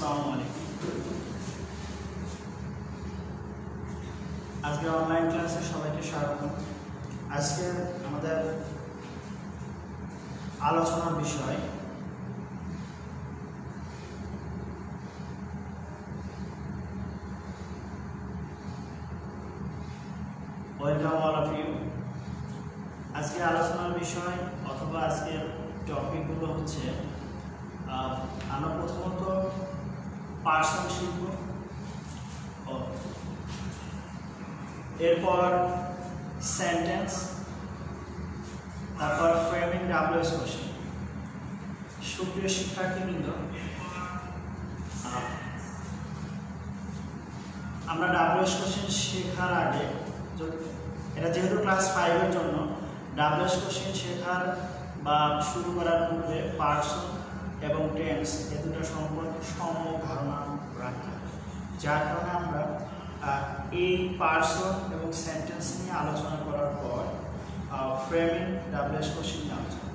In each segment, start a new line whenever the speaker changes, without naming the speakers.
আসসালামু আলাইকুম। আজকে অনলাইন ক্লাসে সবাইকে স্বাগত। আজকে আমাদের আলোচনার বিষয় ওয়েলকাম অল অফ ইউ। আজকে আলোচনার বিষয় অথবা আজকের টপিকগুলো হচ্ছে আমরা প্রথমত পার্সন শিখব, এরপর সেন্টেন্স, তারপর ফ্রেমিং ডাব্লিউএস কোশ্চেন। সুপ্রিয় শিক্ষার্থীবৃন্দ, আমরা ডাব্লিউএস কোশ্চেন শেখার আগে, এটা যেহেতু ক্লাস 5-এর জন্য, ডাব্লিউএস কোশ্চেন শেখার বা শুরু করার পূর্বে পার্সন এবং টেন্স এ দুটো সম্পর্কে সম্যক ধারণা রাখি, যার কারণে আমরা এই পার্সন এবং সেন্টেন্স নিয়ে আলোচনা করার পর ফ্রেমিং ডাব্লিউএস কোশ্চেন নিয়ে আলোচনা।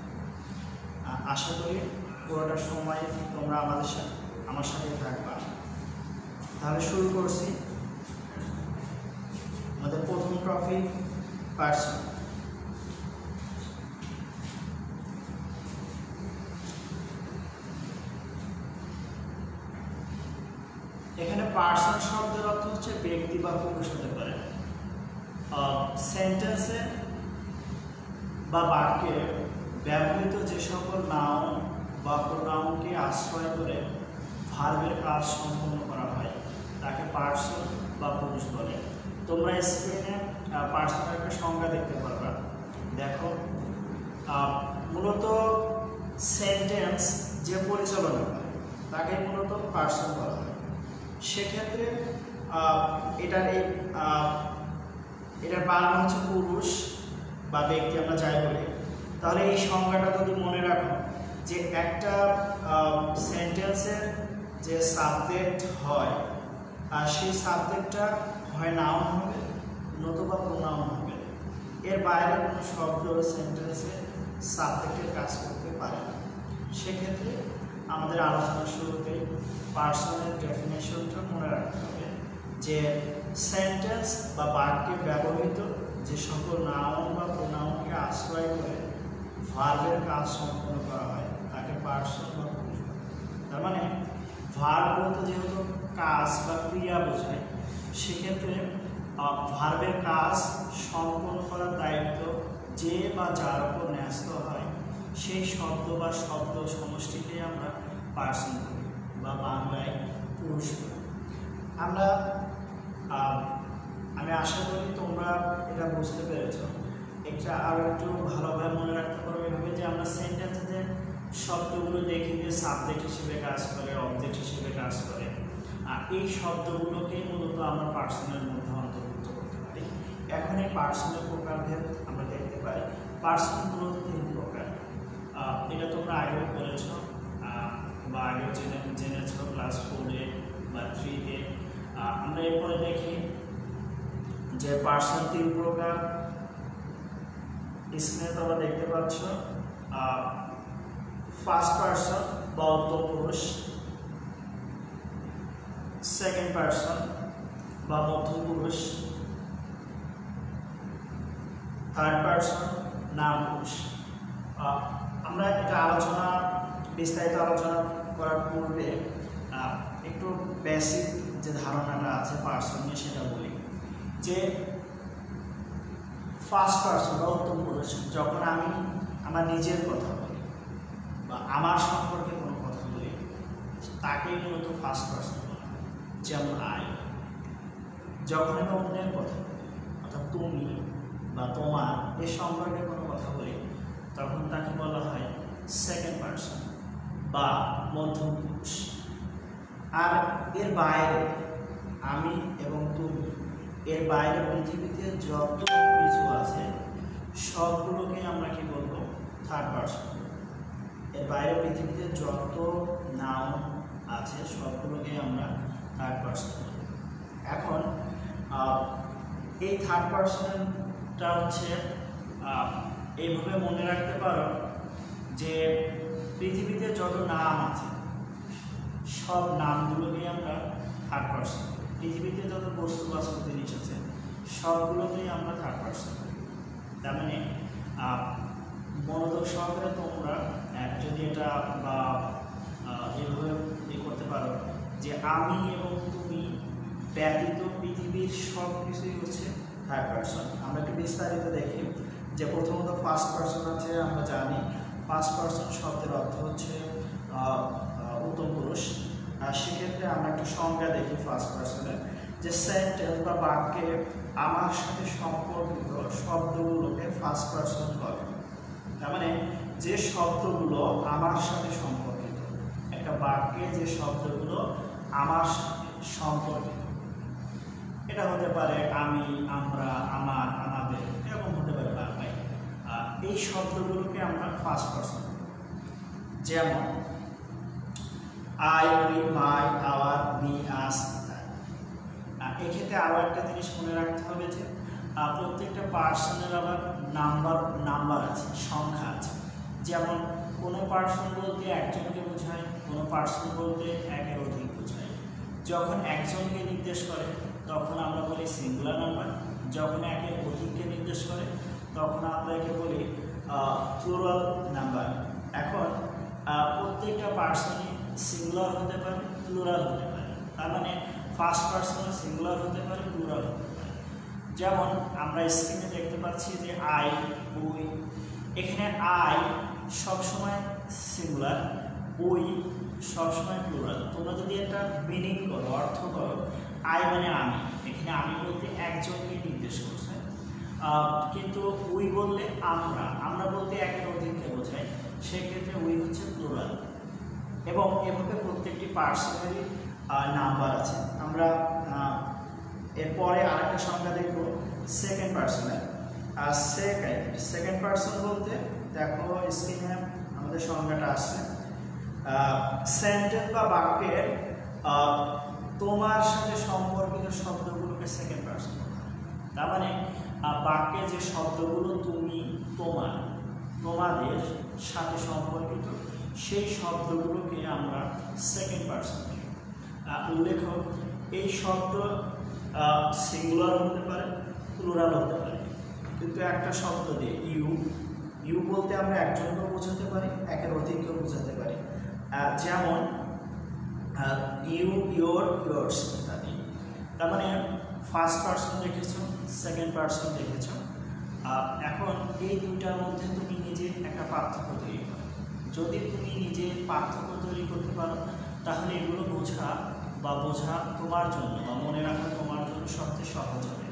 আশা করি পুরোটা সময় তোমরা আমার সাথে থাকবা। তাহলে শুরু করছি। আমাদের প্রথম টপিক পার্সন। এখানে পার্সন শব্দের অর্থ হচ্ছে ব্যক্তি বা পুরুষ হতে পারে। সেন্টেন্সে বা বাক্যে ব্যবহৃত যে সকল নাউন বা প্রোনাউনকে আশ্রয় করে ভার্বের কাজ সম্পন্ন করা হয় তাকে পার্সন বা পুরুষ বলে। তোমরা স্ক্রিনে পার্সনের একটা সংজ্ঞা দেখতে পারবা। দেখো, মূলত সেন্টেন্স যে পরিচালনা করে তাকে মূলত পার্সন বলা হয়। সেক্ষেত্রে এটার বাংলা হচ্ছে পুরুষ বা ব্যক্তি, আমরা যাই বলি। তাহলে এই সংজ্ঞাটা যদি মনে রাখো যে একটা সেন্টেন্সের যে সাবজেক্ট হয় আর সেই সাবজেক্টটা হয় নাউন হবে নতুবা প্রোনাউন হবে। এর বাইরে কোনো শব্দ সেন্টেন্সে সাবজেক্টের কাজ করতে পারে না। সেক্ষেত্রে আমাদের আলোচনার শুরুতেই পার্সনের ডেফিনেশনটা মনে রাখতে হবে যে সেন্টেন্স বা বাক্যে ব্যবহৃত যে সকল নাউন বা প্রোনাউনকে আশ্রয় করে ভার্বের কাজ সম্পন্ন করা হয় তাকে পার্সন বা পুরুষ বলে। তার মানে ভার্ব বলতে যেহেতু কাজ বা ক্রিয়া বোঝায়, সেক্ষেত্রে ভার্বের কাজ সম্পন্ন করার দায়িত্ব যে বা যার উপর ন্যস্ত হয় সেই শব্দ বা শব্দ সমষ্টিকে আমরা পার্সন করি বা বাংলায় পুরুষ করি। আমি আশা করি তোমরা এটা বুঝতে পেরেছ। এটা আরও একটু ভালোভাবে মনে রাখতে পারো এভাবে যে আমরা সেন্টেন্সে যে শব্দগুলো দেখি যে সাবজেক্ট হিসেবে কাজ করে, অবজেক্ট হিসেবে কাজ করে, আর এই শব্দগুলোকেই মূলত আমরা পার্সনের মধ্যে অন্তর্ভুক্ত করতে পারি। এখন এই পার্সনের প্রকারভেদ আমরা দেখতে পাই। পার্সন মূলত 3 প্রকার। এটা তোমরা আগেও বলেছ বা আগেও জেনেছ ক্লাস 4-এ বা 3-তে। আমরা এরপরে দেখি যে পার্সন 3 প্রকার। স্ক্রিনে তোমরা দেখতে পাচ্ছ ফার্স্ট পার্সন বা উত্তম পুরুষ, সেকেন্ড পার্সন বা মধ্যম পুরুষ, থার্ড পার্সন নাম পুরুষ। আমরা এটা বিস্তারিত আলোচনা করার পূর্বে একটু বেসিক যে ধারণাটা আছে পার্সন নিয়ে সেটা বলি। যে ফার্স্ট পার্সন বা উত্তম পুরুষ, যখন আমি আমার নিজের কথা বলি বা আমার সম্পর্কে কোনো কথা বলি তাকেই মূলত ফার্স্ট পার্সন বলা হয়। যেমন যখন আমি অন্যের কথা বলি, অর্থাৎ তুমি বা তোমার এ সম্পর্কে কোনো কথা বলি, তখন তাকে বলা হয় সেকেন্ড পার্সন বা মধ্যম পুরুষ। আর এর বাইরে আমি এবং তুমি, এর বাইরে পৃথিবীতে যত কিছু আছে সবগুলোকে আমরা কি বলবো? Third person. এর বাইরে পৃথিবীতে যত নাউন আছে সবগুলোকে আমরা থার্ড পার্সন বলবো। এখন এই থার্ড পার্সনটা হচ্ছে এইভাবে মনে রাখতে পারো যে পৃথিবীতে যত নাম আছে সব নামগুলোকে আমরা থার্ড পারসন। পৃথিবীতে যত বস্তুবাচক জিনিস আছে সবগুলোকেই আমরা থার্ড পারসন করি। তার মানে মনোযোগ সহকারে তোমরা যদি এটা বা এভাবে করতে পারো যে আমি এবং তুমি ব্যতীত পৃথিবীর সব কিছুই হচ্ছে থার্ড পারসন। আমরা একটু বিস্তারিত দেখি যে প্রথমত ফার্স্ট পারসন আছে। আমরা জানি ফার্স্ট পারসন শব্দের অর্থ হচ্ছে উত্তম পুরুষ। সেক্ষেত্রে আমরা একটু সংজ্ঞা দেখি ফার্স্ট পারসনের, যে সেন্টেন্স বা বাক্যে আমার সাথে সম্পর্কিত শব্দগুলোকে ফার্স্ট পারসন বলে। তার মানে যে শব্দগুলো আমার সাথে সম্পর্কিত, একটা বাক্যে যে শব্দগুলো আমার সাথে সম্পর্কিত, এটা হতে পারে আমি, আমরা, আমার, আমাদের, এরকম হতে পারে বাংলায়। এই শব্দগুলোকে আমরা ফার্স্ট পারসন। যেমন I, we, my, our, me, us. এক্ষেত্রে আরও একটা জিনিস মনে রাখতে হবে যে প্রত্যেকটা পার্সনের আবার নাম্বার আছে, সংখ্যা আছে। যেমন কোনো পার্সন বলতে একজনকে বোঝায়, কোনো পার্সন বলতে একের অধিক বোঝায়। যখন একজনকে নির্দেশ করে তখন আমরা বলি সিঙ্গুলার নাম্বার, যখন একের অধিককে নির্দেশ করে তখন আমরা একে বলি প্লুরাল নাম্বার। এখন প্রত্যেকটা পার্সনই সিঙ্গুলার হতে পারে, প্লুরাল হতে পারে। তার মানে ফার্স্ট পার্সন সিঙ্গুলার হতে পারে, প্লুরাল হতে পারে। যেমন আমরা স্ক্রিনে দেখতে পাচ্ছি যে আই, উই। এখানে আই সবসময় সিঙ্গুলার, উই সবসময় প্লুরাল। তোমরা যদি একটা মিনিং করো, অর্থ করো, আই মানে আমি, এখানে আমি বলতে একজনকে নির্দেশ করছে। কিন্তু উই বললে আমরা বলতে একের অধিককে বোঝায়, সেক্ষেত্রে উই হচ্ছে প্লুরাল। এবং এভাবে প্রত্যেকটি পার্সনেরই নাম্বার আছে। আমরা এরপরে আরেকটা সংজ্ঞা দেখব সেকেন্ড পার্সনের। আর সেকেন্ড পার্সন বলতে দেখো স্ক্রিনে আমাদের সংজ্ঞাটা আসছে। সেন্টেন্স বা বাক্যের তোমার সাথে সম্পর্কিত শব্দগুলোকে সেকেন্ড পার্সন বলা হয়। তার মানে বাক্যে যে শব্দগুলো তুমি, তোমাদের সাথে সম্পর্কিত সেই শব্দগুলোকে আমরা সেকেন্ড পার্সন বলি। উল্লেখ, এই শব্দ সিঙ্গুলার হতে পারে, প্লুরাল হতে পারে। কিন্তু একটা শব্দ দিয়ে ইউ বলতে আমরা একজনকেও বোঝাতে পারি, একের অধিককেও বোঝাতে পারি। যেমন ইউ, ইয়োর, ইয়োর্স ইত্যাদি। তার মানে ফার্স্ট পার্সন দেখেছ, সেকেন্ড পার্সন দেখেছ। এখন এই দুইটার মধ্যে তুমি নিজে একটা পার্থক্য তৈরি করো। যদি তুমি নিজে পার্থক্য তৈরি করতে পারো তাহলে এগুলো বোঝা তোমার জন্য বা মনে রাখা তোমার জন্য সবচেয়ে সহজ হবে।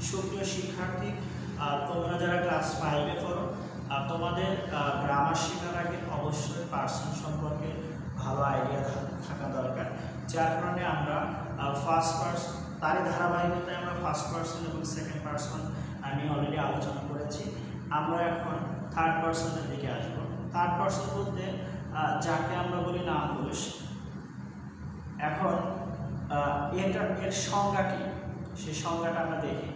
সুপ্রিয় শিক্ষার্থী, তোমরা যারা ক্লাস 5-এ পড়ো, তোমাদের গ্রামার শেখার আগে অবশ্যই পার্সন সম্পর্কে ভালো আইডিয়া থাকা দরকার। যার কারণে আমরা ফার্স্ট পার্সন, তারই ধারাবাহিকতায় আমরা ফার্স্ট পার্সন এবং সেকেন্ড পার্সন আমি অলরেডি আলোচনা করেছি। আমরা এখন থার্ড পার্সনের দিকে আসবো। থার্ড পার্সন বলতে যাকে আমরা বলি নাম পুরুষ। এখন এর সংজ্ঞা কি, সেই সংজ্ঞাটা আমরা দেখি।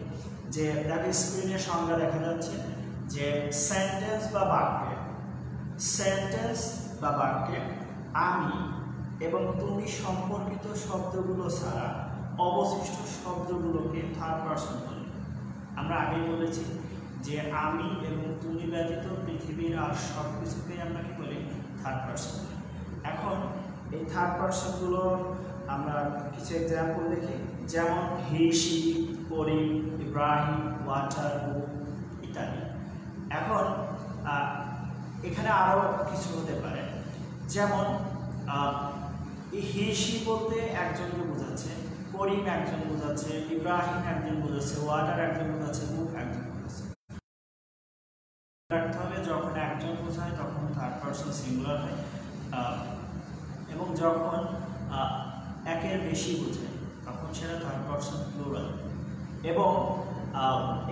যে দেখো স্ক্রিনে সংজ্ঞা দেখা যাচ্ছে যে সেন্টেন্স বা বাক্যে আমি এবং তুমি সম্পর্কিত শব্দগুলো ছাড়া অবশিষ্ট শব্দগুলোকে থার্ড পার্সন বলে। আমরা আগেই বলেছি যে আমি এবং তুমি ব্যতীত পৃথিবীর আর সব কিছুকেই আমরা কি বলি, থার্ড পার্সন বলি। এখন এই থার্ড পার্সনগুলো আমরা কিছু এক্সাম্পল দেখি। যেমন হি, শি, করিম, ইব্রাহিম, ওয়াটার, বুক ইত্যাদি। এখন এখানে আরও কিছু হতে পারে। যেমন হি, শি বলতে একজনকে বোঝাচ্ছে, করিম একজন বোঝাচ্ছে, ইব্রাহিম একজন বোঝাচ্ছে, ওয়াটার একজন বোঝাচ্ছে, বুক একজন বোঝাচ্ছে। রাখতে হবে যখন একজন বোঝায় তখন থার্ড পার্সন সিঙ্গুলার হয়, এবং যখন একের বেশি বোঝায় তখন সেটা থার্ড পার্সন প্লুরাল। এবং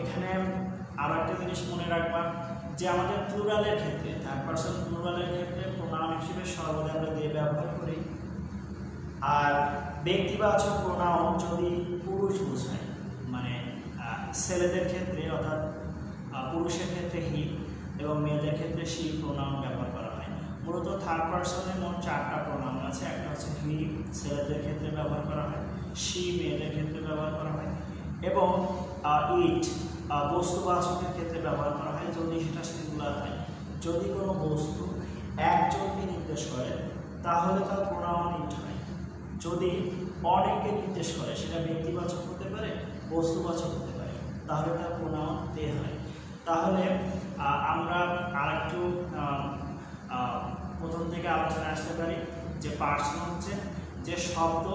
এখানে আরও একটা জিনিস মনে রাখবা যে আমাদের প্লুরালের ক্ষেত্রে, থার্ড পার্সন প্লুরালের ক্ষেত্রে প্রোনাউন হিসেবে সর্বদা আমরা দে ব্যবহার করি। আর ব্যক্তিবাচক প্রোনাউন যদি পুরুষ বোঝায়, মানে ছেলেদের ক্ষেত্রে অর্থাৎ পুরুষের ক্ষেত্রে হি এবং মেয়েদের ক্ষেত্রে শি প্রোনাউন ব্যবহার করা হয়। মূলত থার্ড পারসনে মোট 4টা প্রোনাউন আছে। একটা হচ্ছে হি ছেলেদের ক্ষেত্রে ব্যবহার করা হয়, শি মেয়েদের ক্ষেত্রে ব্যবহার করা হয়, এবং ইট বস্তুবাচকের ক্ষেত্রে ব্যবহার করা হয় যদি সেটা সিঙ্গুলার হয়। যদি কোনো বস্তু একজনকে নির্দেশ করে তাহলে তার প্রোনাউন ইট হয়। যদি অনেককে নির্দেশ করে, সেটা ব্যক্তিবাচক হতে পারে, বস্তুবাচক হতে পারে, তাহলে তার প্রোনাউন দে হয়। তাহলে আমরা আরেকটু প্রথম থেকে আলোচনা আসতে পারি যে পার্সন হচ্ছে যে শব্দ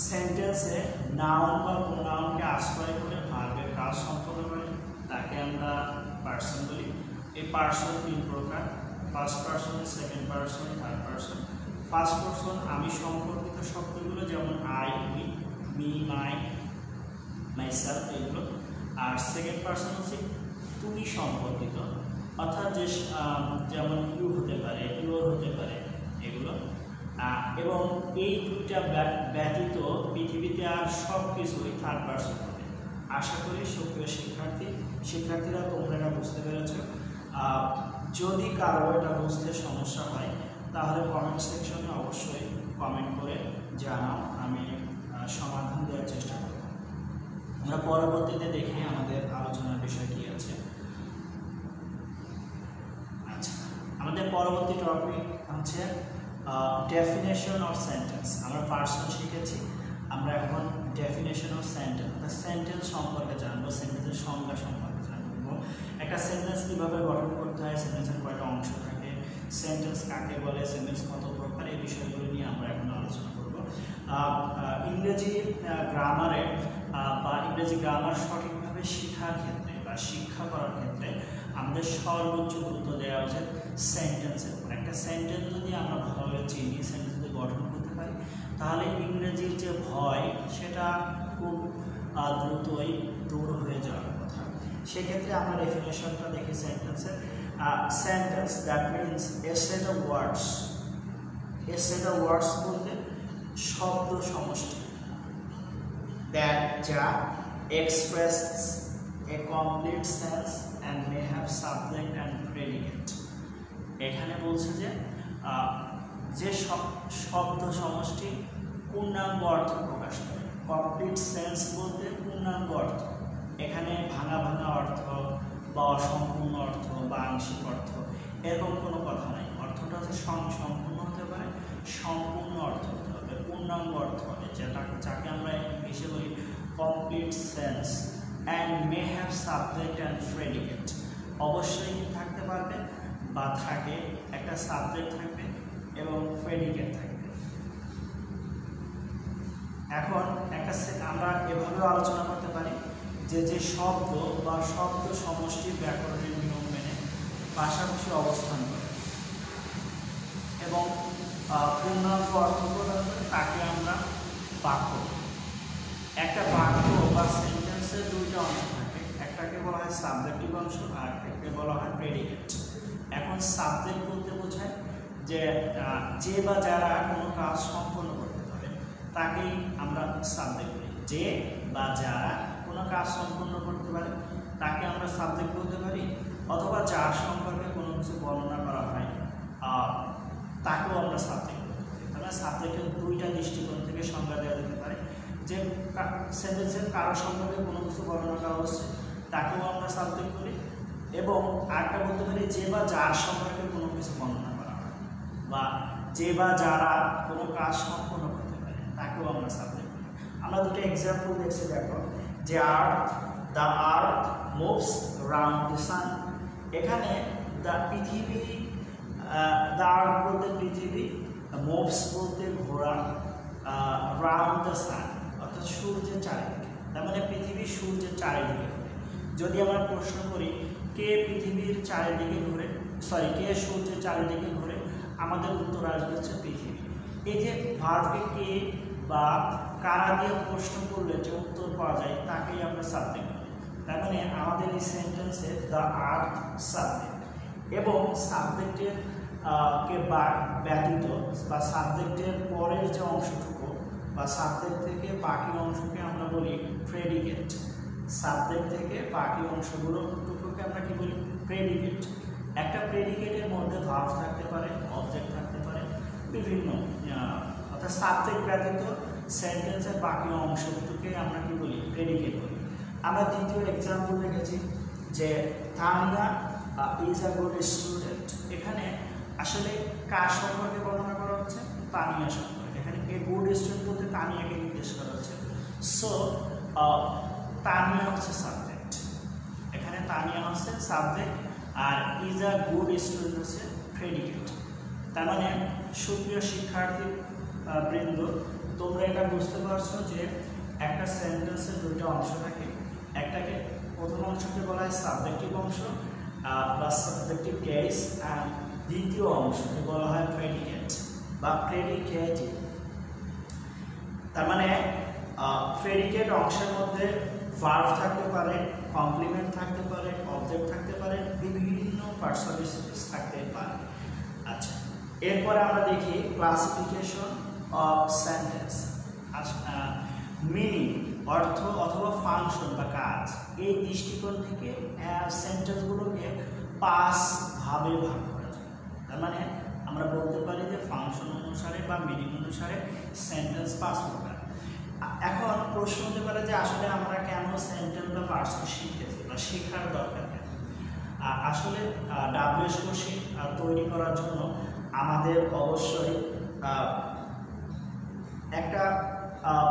সেন্টেন্সে নাউন বা প্রোনাউনকে আশ্রয় করে ভার্বের কাজ সম্পন্ন করে, তাকে আমরা পার্সন বলি। এই পার্সন 3 প্রকার: first person, second person, third person. First person আমি সম্পর্কিত শব্দগুলো, যেমন I, we, me, my, myself, এগুলো। আর সেকেন্ড পার্সন হচ্ছে তুমি সম্পর্কিত, অর্থাৎ যে যেমন ইউ হতে পারে, ইউর হতে পারে, এগুলো। এবং এই দুইটা ব্যতীত পৃথিবীতে আর সব কিছুই থার্ড পার্সন হবে। আশা করি সুপ্রিয় শিক্ষার্থীরা তোমরা এটা বুঝতে পেরেছ। যদি কারো এটা বুঝতে সমস্যা হয় তাহলে কমেন্ট সেকশনে অবশ্যই কমেন্ট করে জানাও, আমি সমাধান দেওয়ার চেষ্টা করব। আমরা পরবর্তীতে দেখি আমাদের আলোচনার বিষয় কি আছে। আচ্ছা, আমাদের পরবর্তী টপিক হচ্ছে ডেফিনেশন অফ সেন্টেন্স। আমরা পার্সন শিখেছি, আমরা এখন ডেফিনেশন অফ সেন্টেন্স, সেন্টেন্স সম্পর্কে জানবো, সেন্টেন্সের সংজ্ঞা সম্পর্কে জানবো। একটা সেন্টেন্স কীভাবে গঠন করতে হয়, সেন্টেন্সের কয়টা অংশ থাকে, সেন্টেন্স কাকে বলে, সেন্টেন্স কত প্রকার, এই বিষয়গুলো নিয়ে আমরা এখন আলোচনা করব। ইংরেজি গ্রামারে বা ইংরেজি গ্রামার সঠিকভাবে শেখার ক্ষেত্রে বা শিক্ষা করার ক্ষেত্রে আমাদের সর্বোচ্চ গুরুত্ব দেওয়া উচিত সেন্টেন্সের উপর। একটা সেন্টেন্স যদি আমরা ভালোভাবে চিনি, সেন্টেন্স যদি গঠন করতে পারি, তাহলে ইংরেজির যে ভয় সেটা খুব দ্রুতই দূর হয়ে যাওয়ার কথা। সেক্ষেত্রে আমরা ডেফিনেশনটা দেখি সেন্টেন্সের। Sentence that means a set of words. A set of words বলতে শব্দ সমষ্টি, দ্যাট যা expresses A complete sense and may have subject and predicate। এখানে বলছে যে যে শব্দ সমষ্টি পূর্ণাঙ্গ অর্থ প্রকাশ করে। কমপ্লিট সেন্স বলতে পূর্ণাঙ্গ অর্থ, এখানে ভাঙা ভাঙা অর্থ বা অসম্পূর্ণ অর্থ বা আংশিক অর্থ এরকম কোনো কথা নাই। অর্থটা হচ্ছে সম্পূর্ণ হতে পারে, সম্পূর্ণ অর্থ হতে হবে, পূর্ণাঙ্গ অর্থ হবে, যাকে আমরা ইংলিশে বলি complete sense. and may have subject and predicate। অবশ্যই থাকতে পারবে বা থাকে, একটা সাবজেক্ট থাকবে এবং প্রেডিকেট থাকবে। এখন আমরা এভাবে আলোচনা করতে পারি যে যে শব্দ বা শব্দ সমষ্টির ব্যাকরণের নিয়ম মেনে পাশাপাশি অবস্থান করে এবং পূর্ণাঙ্গ অর্থ প্রদান করে, তাকে আমরা বাক্য। একটা বাক্য বা সেন্টেন্সের দুইটা অংশ থাকে, একটাকে বলা হয় সাবজেক্টিভ অংশ আর একটাকে বলা হয় প্রেডিকেট। এখন সাবজেক্ট বলতে বোঝায় যে যে বা যারা কোনো কাজ সম্পন্ন করতে পারে তাকেই আমরা সাবজেক্ট বলি। যে বা যারা কোনো কাজ সম্পন্ন করতে পারে তাকে আমরা সাবজেক্ট বলতে পারি, অথবা যার সম্পর্কে কোনো কিছু বর্ণনা করা হয় তাকেও আমরা সাবজেক্ট বলতে পারি। তাহলে সাবজেক্টের দুইটা দৃষ্টিকোণ থেকে সংজ্ঞা দেওয়া যেতে পারে। যে সেন্টেন্সের কারো সম্পর্কে কোনো কিছু বর্ণনা করা হচ্ছে তাকেও আমরা সাবজেক্ট বলি, এবং আরেকটা বলতে পারি যে বা যার সম্পর্কে কোনো কিছু বর্ণনা করা হয় বা যে বা যারা কোনো কাজ সম্পন্ন করতে পারে তাকেও আমরা সাবজেক্ট বলি। আমরা দুটো এক্সাম্পল দেখছি, দেখো যে the earth moves round the sun. এখানে পৃথিবী, দ্য আর্থ বলতে পৃথিবী, মুভস বলতে ঘোরা, রাউন্ড দ্য সান অর্থাৎ সূর্যের চারিদিকে, তার মানে পৃথিবী সূর্যের চারিদিকে ঘুরে। যদি আমরা প্রশ্ন করি কে পৃথিবীর চারিদিকে ঘুরে, কে সূর্যের চারিদিকে ঘুরে, আমাদের উত্তর আসবে হচ্ছে পৃথিবী। এই যে ভার্বকে কে বা কারা দিয়ে প্রশ্ন করলে যে উত্তর পাওয়া যায় তাকেই আমরা সাবজেক্ট বলি। তার মানে আমাদের এই সেন্টেন্সে দ্য আর্থ সাবজেক্ট, এবং সাবজেক্টের কে ব্যতীত বা সাবজেক্টের পরের যে অংশটুকু বা সাবজেক্ট থেকে বাকি অংশকে আমরা বলি প্রেডিকেট। সাবজেক্ট থেকে বাকি অংশগুলোটুকুকে আমরা কি বলি? প্রেডিকেট। একটা প্রেডিকেটের মধ্যে ভার্ব থাকতে পারে, অবজেক্ট থাকতে পারে, বিভিন্ন অর্থাৎ সাবজেক্ট ব্যতীত সেন্টেন্সের বাকি অংশগুলোকে আমরা কি বলি, প্রেডিকেট বলি। আমরা দ্বিতীয় এক্সাম্পল দেখেছি যে Tania is a good student. এখানে আসলে কার সম্পর্কে বর্ণনা করা হচ্ছে, তানিয়া সম্পর্কে। এখানে এ গুড স্টুডেন্ট বলতে তানিয়াকে নির্দেশ করা হচ্ছে। সো তানিয়া হচ্ছে সাবজেক্ট, এখানে তানিয়া হচ্ছে সাবজেক্ট আর ইজ আ গুড স্টুডেন্ট হচ্ছে প্রেডিকেট। তার মানে সুপ্রিয় শিক্ষার্থী বৃন্দ, তোমরা এটা বুঝতে পারছো যে একটা সেন্টেন্সের দুইটা অংশ থাকে। একটাকে প্রথম অংশকে বলা হয় সাবজেক্টিভ অংশ বা সাবজেক্টিভ কেস, আর দ্বিতীয় অংশকে বলা হয় প্রেডিকেট বা প্রেডিকেটিভ। তার মানে প্রেডিকেট অংশের মধ্যে ভার্ব থাকতে পারে, কমপ্লিমেন্ট থাকতে পারে, অবজেক্ট থাকতে পারে, বিভিন্ন পার্সোনালিটিস থাকতে পারে। আচ্ছা, এরপরে আমরা দেখি ক্লাসিফিকেশন অফ সেন্টেন্স। মিনিং, অর্থ অথবা ফাংশন বা কাজ, এই দৃষ্টিকোণ থেকে সেন্টেন্সগুলোকে 5 ভাবে ভাগ করা যায়। তার মানে আমরা বলতে পারি যে ফাংশন অনুসারে বা মিনিং অনুসারে সেন্টেন্স 5 প্রকার। এখন প্রশ্ন হতে পারে যে আসলে আমরা কেন সেন্টেন্স বা পার্টস শিখতেছি বা শেখার দরকার কেন? আসলে ডাব্লিউএস কোশ্চেন তৈরি করার জন্য আমাদের অবশ্যই একটা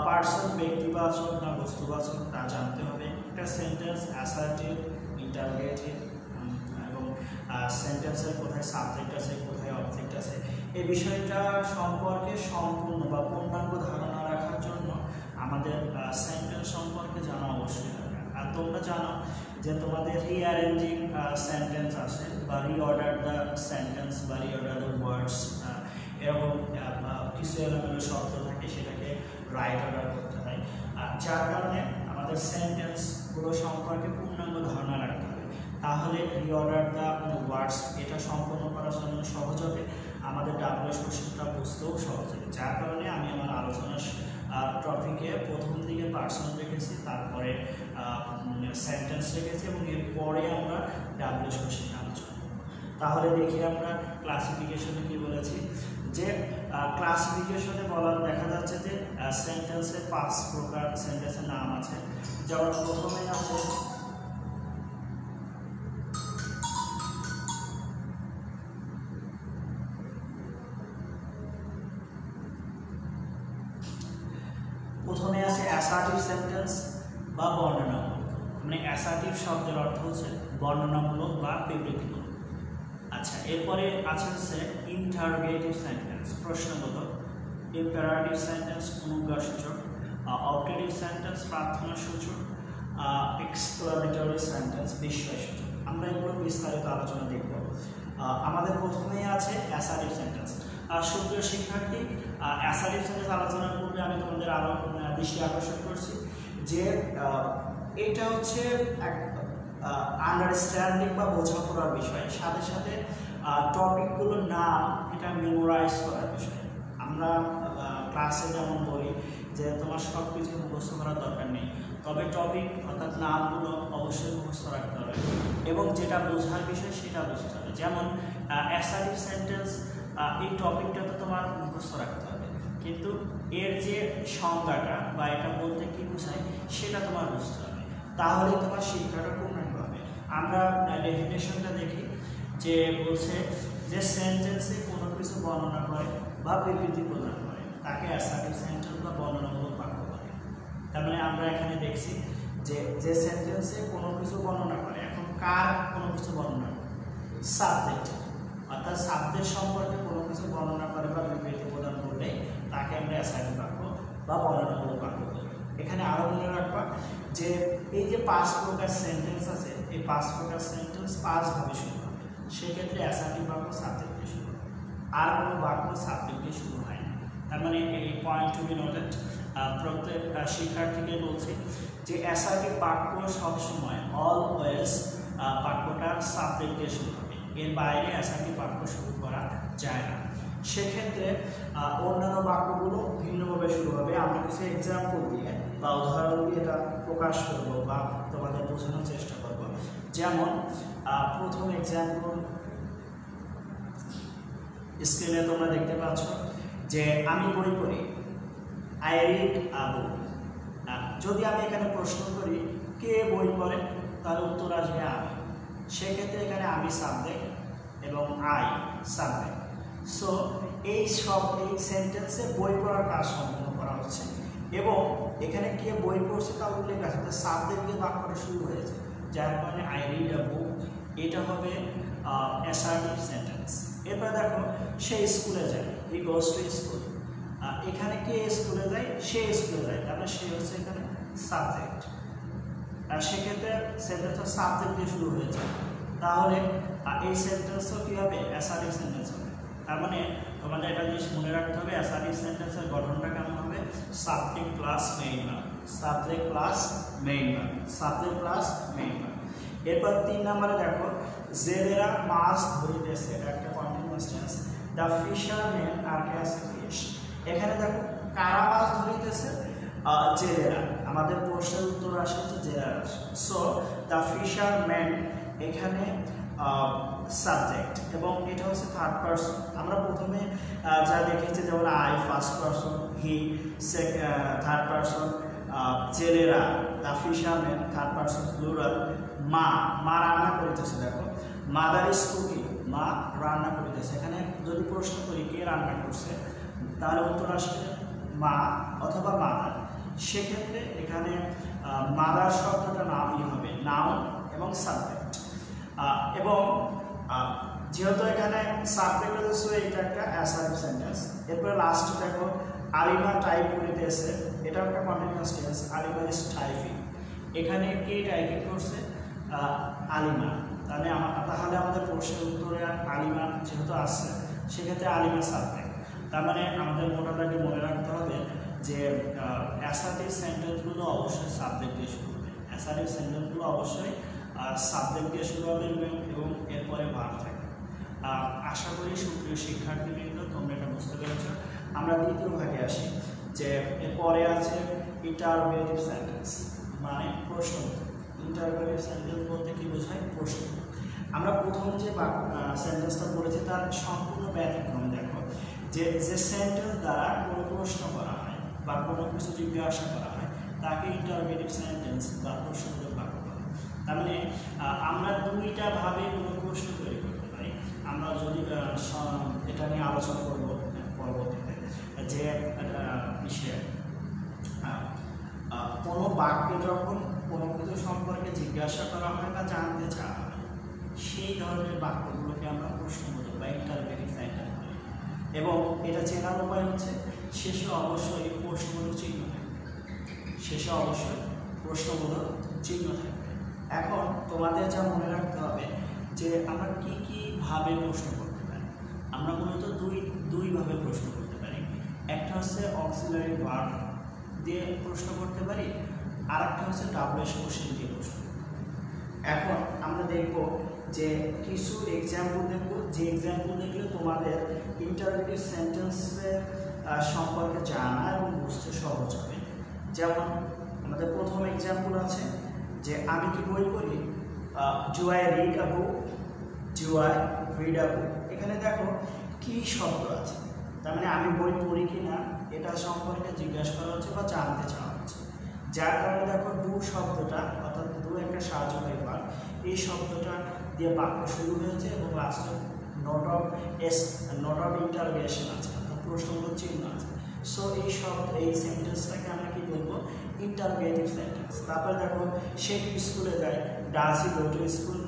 পার্সন ব্যক্তিবাচক না বস্তুবাচক তা জানতে হবে। একটা সেন্টেন্স অ্যাসার্টিভ, ইন্টারোগেটিভ এবং সেন্টেন্সের কোথায় সাবজেক্ট আছে, কোথায় অবজেক্ট আছে, এই বিষয়টা সম্পর্কে সম্পূর্ণ বা পূর্ণাঙ্গ ধারণা রাখার জন্য আমাদের সেন্টেন্স সম্পর্কে জানা অবশ্যই দরকার। আর তোমরা জানো যে তোমাদের রিঅ্যারেঞ্জিং সেন্টেন্স আছে বা রিঅর্ডার দ্য সেন্টেন্স বা রিঅর্ডার দ্য ওয়ার্ডস, এরকম কিছু এলোমেলো শব্দ থাকে, সেটাকে রাইট অর্ডার করতে হয়। যার কারণে আমাদের সেন্টেন্সগুলো সম্পর্কে পূর্ণাঙ্গ ধারণা রাখতে হবে। তাহলে রিঅর্ডার দ্য ওয়ার্ডস এটা সম্পন্ন করার জন্য সহজ হবে, আমাদের ডাব্লিউএস কোশ্চেনটা বুঝতেও সহজ হবে। যার কারণে আমি আমার আলোচনার টপিকে প্রথম দিকে পার্সন রেখেছি, তারপরে সেন্টেন্স রেখেছি এবং এরপরে আমরা ডাব্লিউএস কোশ্চেন আলোচনা করব। তাহলে দেখি আমরা ক্লাসিফিকেশনে কি বলেছি, যে ক্লাসিফিকেশনে দেখা যাচ্ছে যে সেন্টেন্সের 5 প্রকার সেন্টেন্সের নাম আছে। যেমন প্রথমে আছে অ্যাসার্টিভ সেন্টেন্স বা বর্ণনামূলক। মানে অ্যাসার্টিভ শব্দের অর্থ হচ্ছে বর্ণনামূলক বা বিবৃতিমূলক। আচ্ছা, এরপরে আছে হচ্ছে ইন্টারোগেটিভ সেন্টেন্স, প্রশ্নবোধক, ইম্পারেটিভ সেন্টেন্স, অনুজ্ঞাসূচক, অবজেক্টিভ সেন্টেন্স, প্রার্থনাসূচক, এক্সক্লামেটরি সেন্টেন্স, বিস্ময়সূচক। আমরা এগুলো বিস্তারিত আলোচনা দেখব। আমাদের প্রথমেই আছে অ্যাসার্টিভ সেন্টেন্স। সুপ্রিয় শিক্ষার্থী, অ্যাসার্টিভ সেন্টেন্স আলোচনার পূর্বে আমি তোমাদের আরও দৃষ্টি আকর্ষণ করছি যে এটা হচ্ছে এক আন্ডারস্ট্যান্ডিং বা বোঝাপড়ার বিষয়, সাথে সাথে টপিকগুলোর নাম এটা মেমোরাইজ করার বিষয়। আমরা ক্লাসে যেমন বলি যে তোমার সব কিছু মুখস্থ করার দরকার নেই, তবে টপিক অর্থাৎ নামগুলো অবশ্যই মুখস্থ রাখতে হবে এবং যেটা বোঝার বিষয় সেটা বুঝতে হবে। যেমন অ্যাসার্টিভ সেন্টেন্স, এই টপিকটা তো তোমার মুখস্থ রাখতে হবে, কিন্তু এর যে সংজ্ঞাটা বা এটা বলতে কী বোঝায় সেটা তোমার বুঝতে হবে, তাহলেই তোমার শিক্ষাটা পূর্ণাঙ্গ হবে। আমরা ডেফিনেশনটা দেখি যে বলছে যে সেন্টেন্সে কোনো কিছু বর্ণনা করে বা বিবৃতি প্রদান করে তাকে অ্যাসার্টিভ সেন্টেন্স বা বর্ণনামূলক বাক্য বলে। তার মানে আমরা এখানে দেখছি যে সেন্টেন্সে কোনো কিছু বর্ণনা করে, এখন কার কোনো কিছু বর্ণনা করে? সাবজেক্ট, অর্থাৎ সাবজেক্ট সম্পর্কে কোনো কিছু বর্ণনা করে বা বিবৃতি প্রদান করলে তাকে আমরা অ্যাসার্টিভ বাক্য বা বর্ণনামূলক বাক্য বলি। এখানে আরও মনে রাখবা যে এই যে 5 প্রকার সেন্টেন্স আছে, এই 5 প্রকার সেন্টেন্স 5 ভাবে শুরু হবে। সেক্ষেত্রে অ্যাসার্টিভ বাক্য সাবজেক্ট দিয়ে শুরু হবে, আর কোনো বাক্য সাবজেক্ট দিয়ে শুরু হয় না। তার মানে এই পয়েন্ট টু বি নোটেড। প্রত্যেক শিক্ষার্থীকে বলছি যে অ্যাসার্টিভ বাক্য সবসময় অলওয়েজ বাক্যটা সাবজেক্ট দিয়ে শুরু হবে, এর বাইরে অ্যাসার্টিভ বাক্য শুরু করা যায় না। সেক্ষেত্রে অন্যান্য বাক্যগুলো ভিন্নভাবে শুরু হবে। আমরা কিছু এক্সাম্পল দিয়ে বা উদাহরণ দিয়ে এটা প্রকাশ করব বা তোমাদের বোঝানোর চেষ্টা করব। যেমন প্রথম এক্সাম্পল স্ক্রিনে তোমরা দেখতে পাচ্ছ যে আমি বই পড়ি, আই রিড আ বুক। যদি আমি এখানে প্রশ্ন করি কে বই পড়ে, তাহলে উত্তর আসবে আমি। সেক্ষেত্রে এখানে আমি সাবজেক্ট এবং আই সাবজেক্ট। সো এই সেন্টেন্সে বই পড়ার কাজ সম্পন্ন করা হচ্ছে এবং এখানে কে বই পড়ছে তা উল্লেখ আছে, সাবজেক্ট দিয়ে বাক্যটা শুরু হয়েছে, যার কারণে আই রিড আ বুক এটা হবে অ্যাসার্টিভ সেন্টেন্স। এরপর দেখো সে স্কুলে যায়, হি গোজ টু স্কুল। এখানে কে স্কুলে যায়, সে স্কুলে যায়, তাহলে সে হচ্ছে এখানে সাবজেক্ট। আর সেক্ষেত্রে সেন্টেন্সটা সাবজেক্ট দিয়ে শুরু হয়েছে, তাহলে এই সেন্টেন্সও কী হবে, অ্যাসার্টিভ সেন্টেন্স হবে। তার মানে তোমাদের এটা জিনিস মনে রাখতে হবে, অ্যাসার্টিভ সেন্টেন্সের গঠনটা কেমন হবে, subject plus main verb, subject plus main verb, subject plus main verb. এরপর 3 নম্বরে দেখো, জেলেরা মাছ ধরিতেছে, এটা একটা continuous tense. The fisherman are catching fish. এখানে দেখো কারা মাছ ধরিতেছে, জেলেরা। আমাদের প্রশ্নের উত্তর আসে হচ্ছে জেলেরা। সো দ্য ফিশারম্যান এখানে সাবজেক্ট এবং এটা হচ্ছে থার্ড পারসন। আমরা প্রথমে যা দেখেছি যেমন I first person, he third person, জেলেরা the fisherman third person plural, মা রান্না করিতেছে। দেখো মাদার ইজ কুকিং, মা রান্না করিতেছে। এখানে যদি প্রশ্ন করি কে রান্না করছে, তাহলে উত্তর আসবে মা অথবা মাদার। সেক্ষেত্রে এখানে মাদার শব্দটা নামই হবে, নাউন এবং সাবজেক্ট। এবং যেহেতু এখানে সাবজেক্ট হচ্ছে এটা একটা অ্যাসার্টিভ সেন্টেন্স। এরপরে লাস্টে দেখো আলিমা টাইপ করিতেছে, এটা একটা continuous tense, Alima is typing. এখানে কে টাইপিং করছে, আলিমা। তাহলে আমাদের প্রশ্নের উত্তরে আলিমা যেহেতু আসছে, সেক্ষেত্রে আলিমা সাবজেক্ট। তার মানে আমাদের মোটামুটি মনে রাখতে হবে যে অ্যাসার্টিভ সেন্টেন্সগুলো অবশ্যই সাবজেক্ট দিয়ে শুরু হবে, অ্যাসার্টিভ সেন্টেন্সগুলো অবশ্যই সাবজেক্ট দিয়ে শুরু হবে এবং এরপরে ভার্ব থাকবে। আশা করি সুপ্রিয় শিক্ষার্থীবৃন্দ তোমরা এটা বুঝতে পেরেছ। আমরা দ্বিতীয় ভাগে আসি, যে এরপরে আছে ইন্টারোগেটিভ সেন্টেন্স, মানে প্রশ্ন। ইন্টারোগেটিভ সেন্টেন্স বলতে কি বোঝায়, প্রশ্ন। আমরা প্রথম যে সেন্টেন্সটা পড়েছি তার সম্পূর্ণ ব্যতিক্রম। দেখো যে সেন্টেন্স দ্বারা কোনো প্রশ্ন করা হয় বা কোনো কিছু জিজ্ঞাসা করা হয় তাকে ইন্টারোগেটিভ সেন্টেন্স বা প্রশ্নবোধক বাক্য বলে। তার মানে আমরা দুইটা ভাবে কোনো প্রশ্ন তৈরি করতে পারি। আমরা যদি এটা নিয়ে আলোচনা করব পরবর্তীতে, যে কোনো বাক্যে যখন কোনো কিছু সম্পর্কে জিজ্ঞাসা করা হয় বা জানতে চাওয়া হয়, সেই ধরনের বাক্যগুলোকে আমরা প্রশ্নবোধক বা ইন্টারোগেটিভ সেন্টেন্স বলি। এবং এটা চেনার উপায় হচ্ছে শেষে অবশ্যই প্রশ্নবোধক চিহ্ন থাকবে, শেষে অবশ্যই প্রশ্নবোধক চিহ্ন থাকবে। এখন তোমাদের যা মনে রাখতে হবে যে আমরা কি ভাবে প্রশ্ন করতে পারি। আমরা মূলত দুইভাবে প্রশ্ন করতে পারি। একটা হচ্ছে অক্সিলারি ভার্ব দিয়ে প্রশ্ন করতে পারি, আর একটা হচ্ছে ডাবলএস কোশ্চেন দিয়ে প্রশ্ন করতে পারি। এখন আমরা দেখব যে কিছু এক্সাম্পল দেখব, যে এক্সাম্পল দেখলে তোমাদের ইন্টারোগেটিভ সেন্টেন্সের সম্পর্কে জানা এবং বুঝতে সহজ হবে। যেমন আমাদের প্রথম এক্সাম্পল আছে যে আমি কি বই পড়ি, do I read a book, do I read a book. এখানে দেখো কি শব্দ আছে, তার মানে আমি বই পড়ি কি না এটা সম্পর্কে জিজ্ঞাসা করা হচ্ছে বা জানতে চাওয়া হচ্ছে। যার কারণে দেখো ডু শব্দটা, অর্থাৎ ডু একটা সাহায্যকারী ভার্ব, এই শব্দটা দিয়ে বাক্য শুরু হয়েছে এবং লাস্টে নোট অফ ইন্টারোগেশন আছে, অর্থাৎ প্রশ্নবোধক চিহ্ন আছে। সো এই সেন্টেন্সটাকে আমরা কি বলবো, ইন্টারোগেটিভ সেন্টেন্স। তারপরে দেখো সে স্কুলে যায়, does he go to school,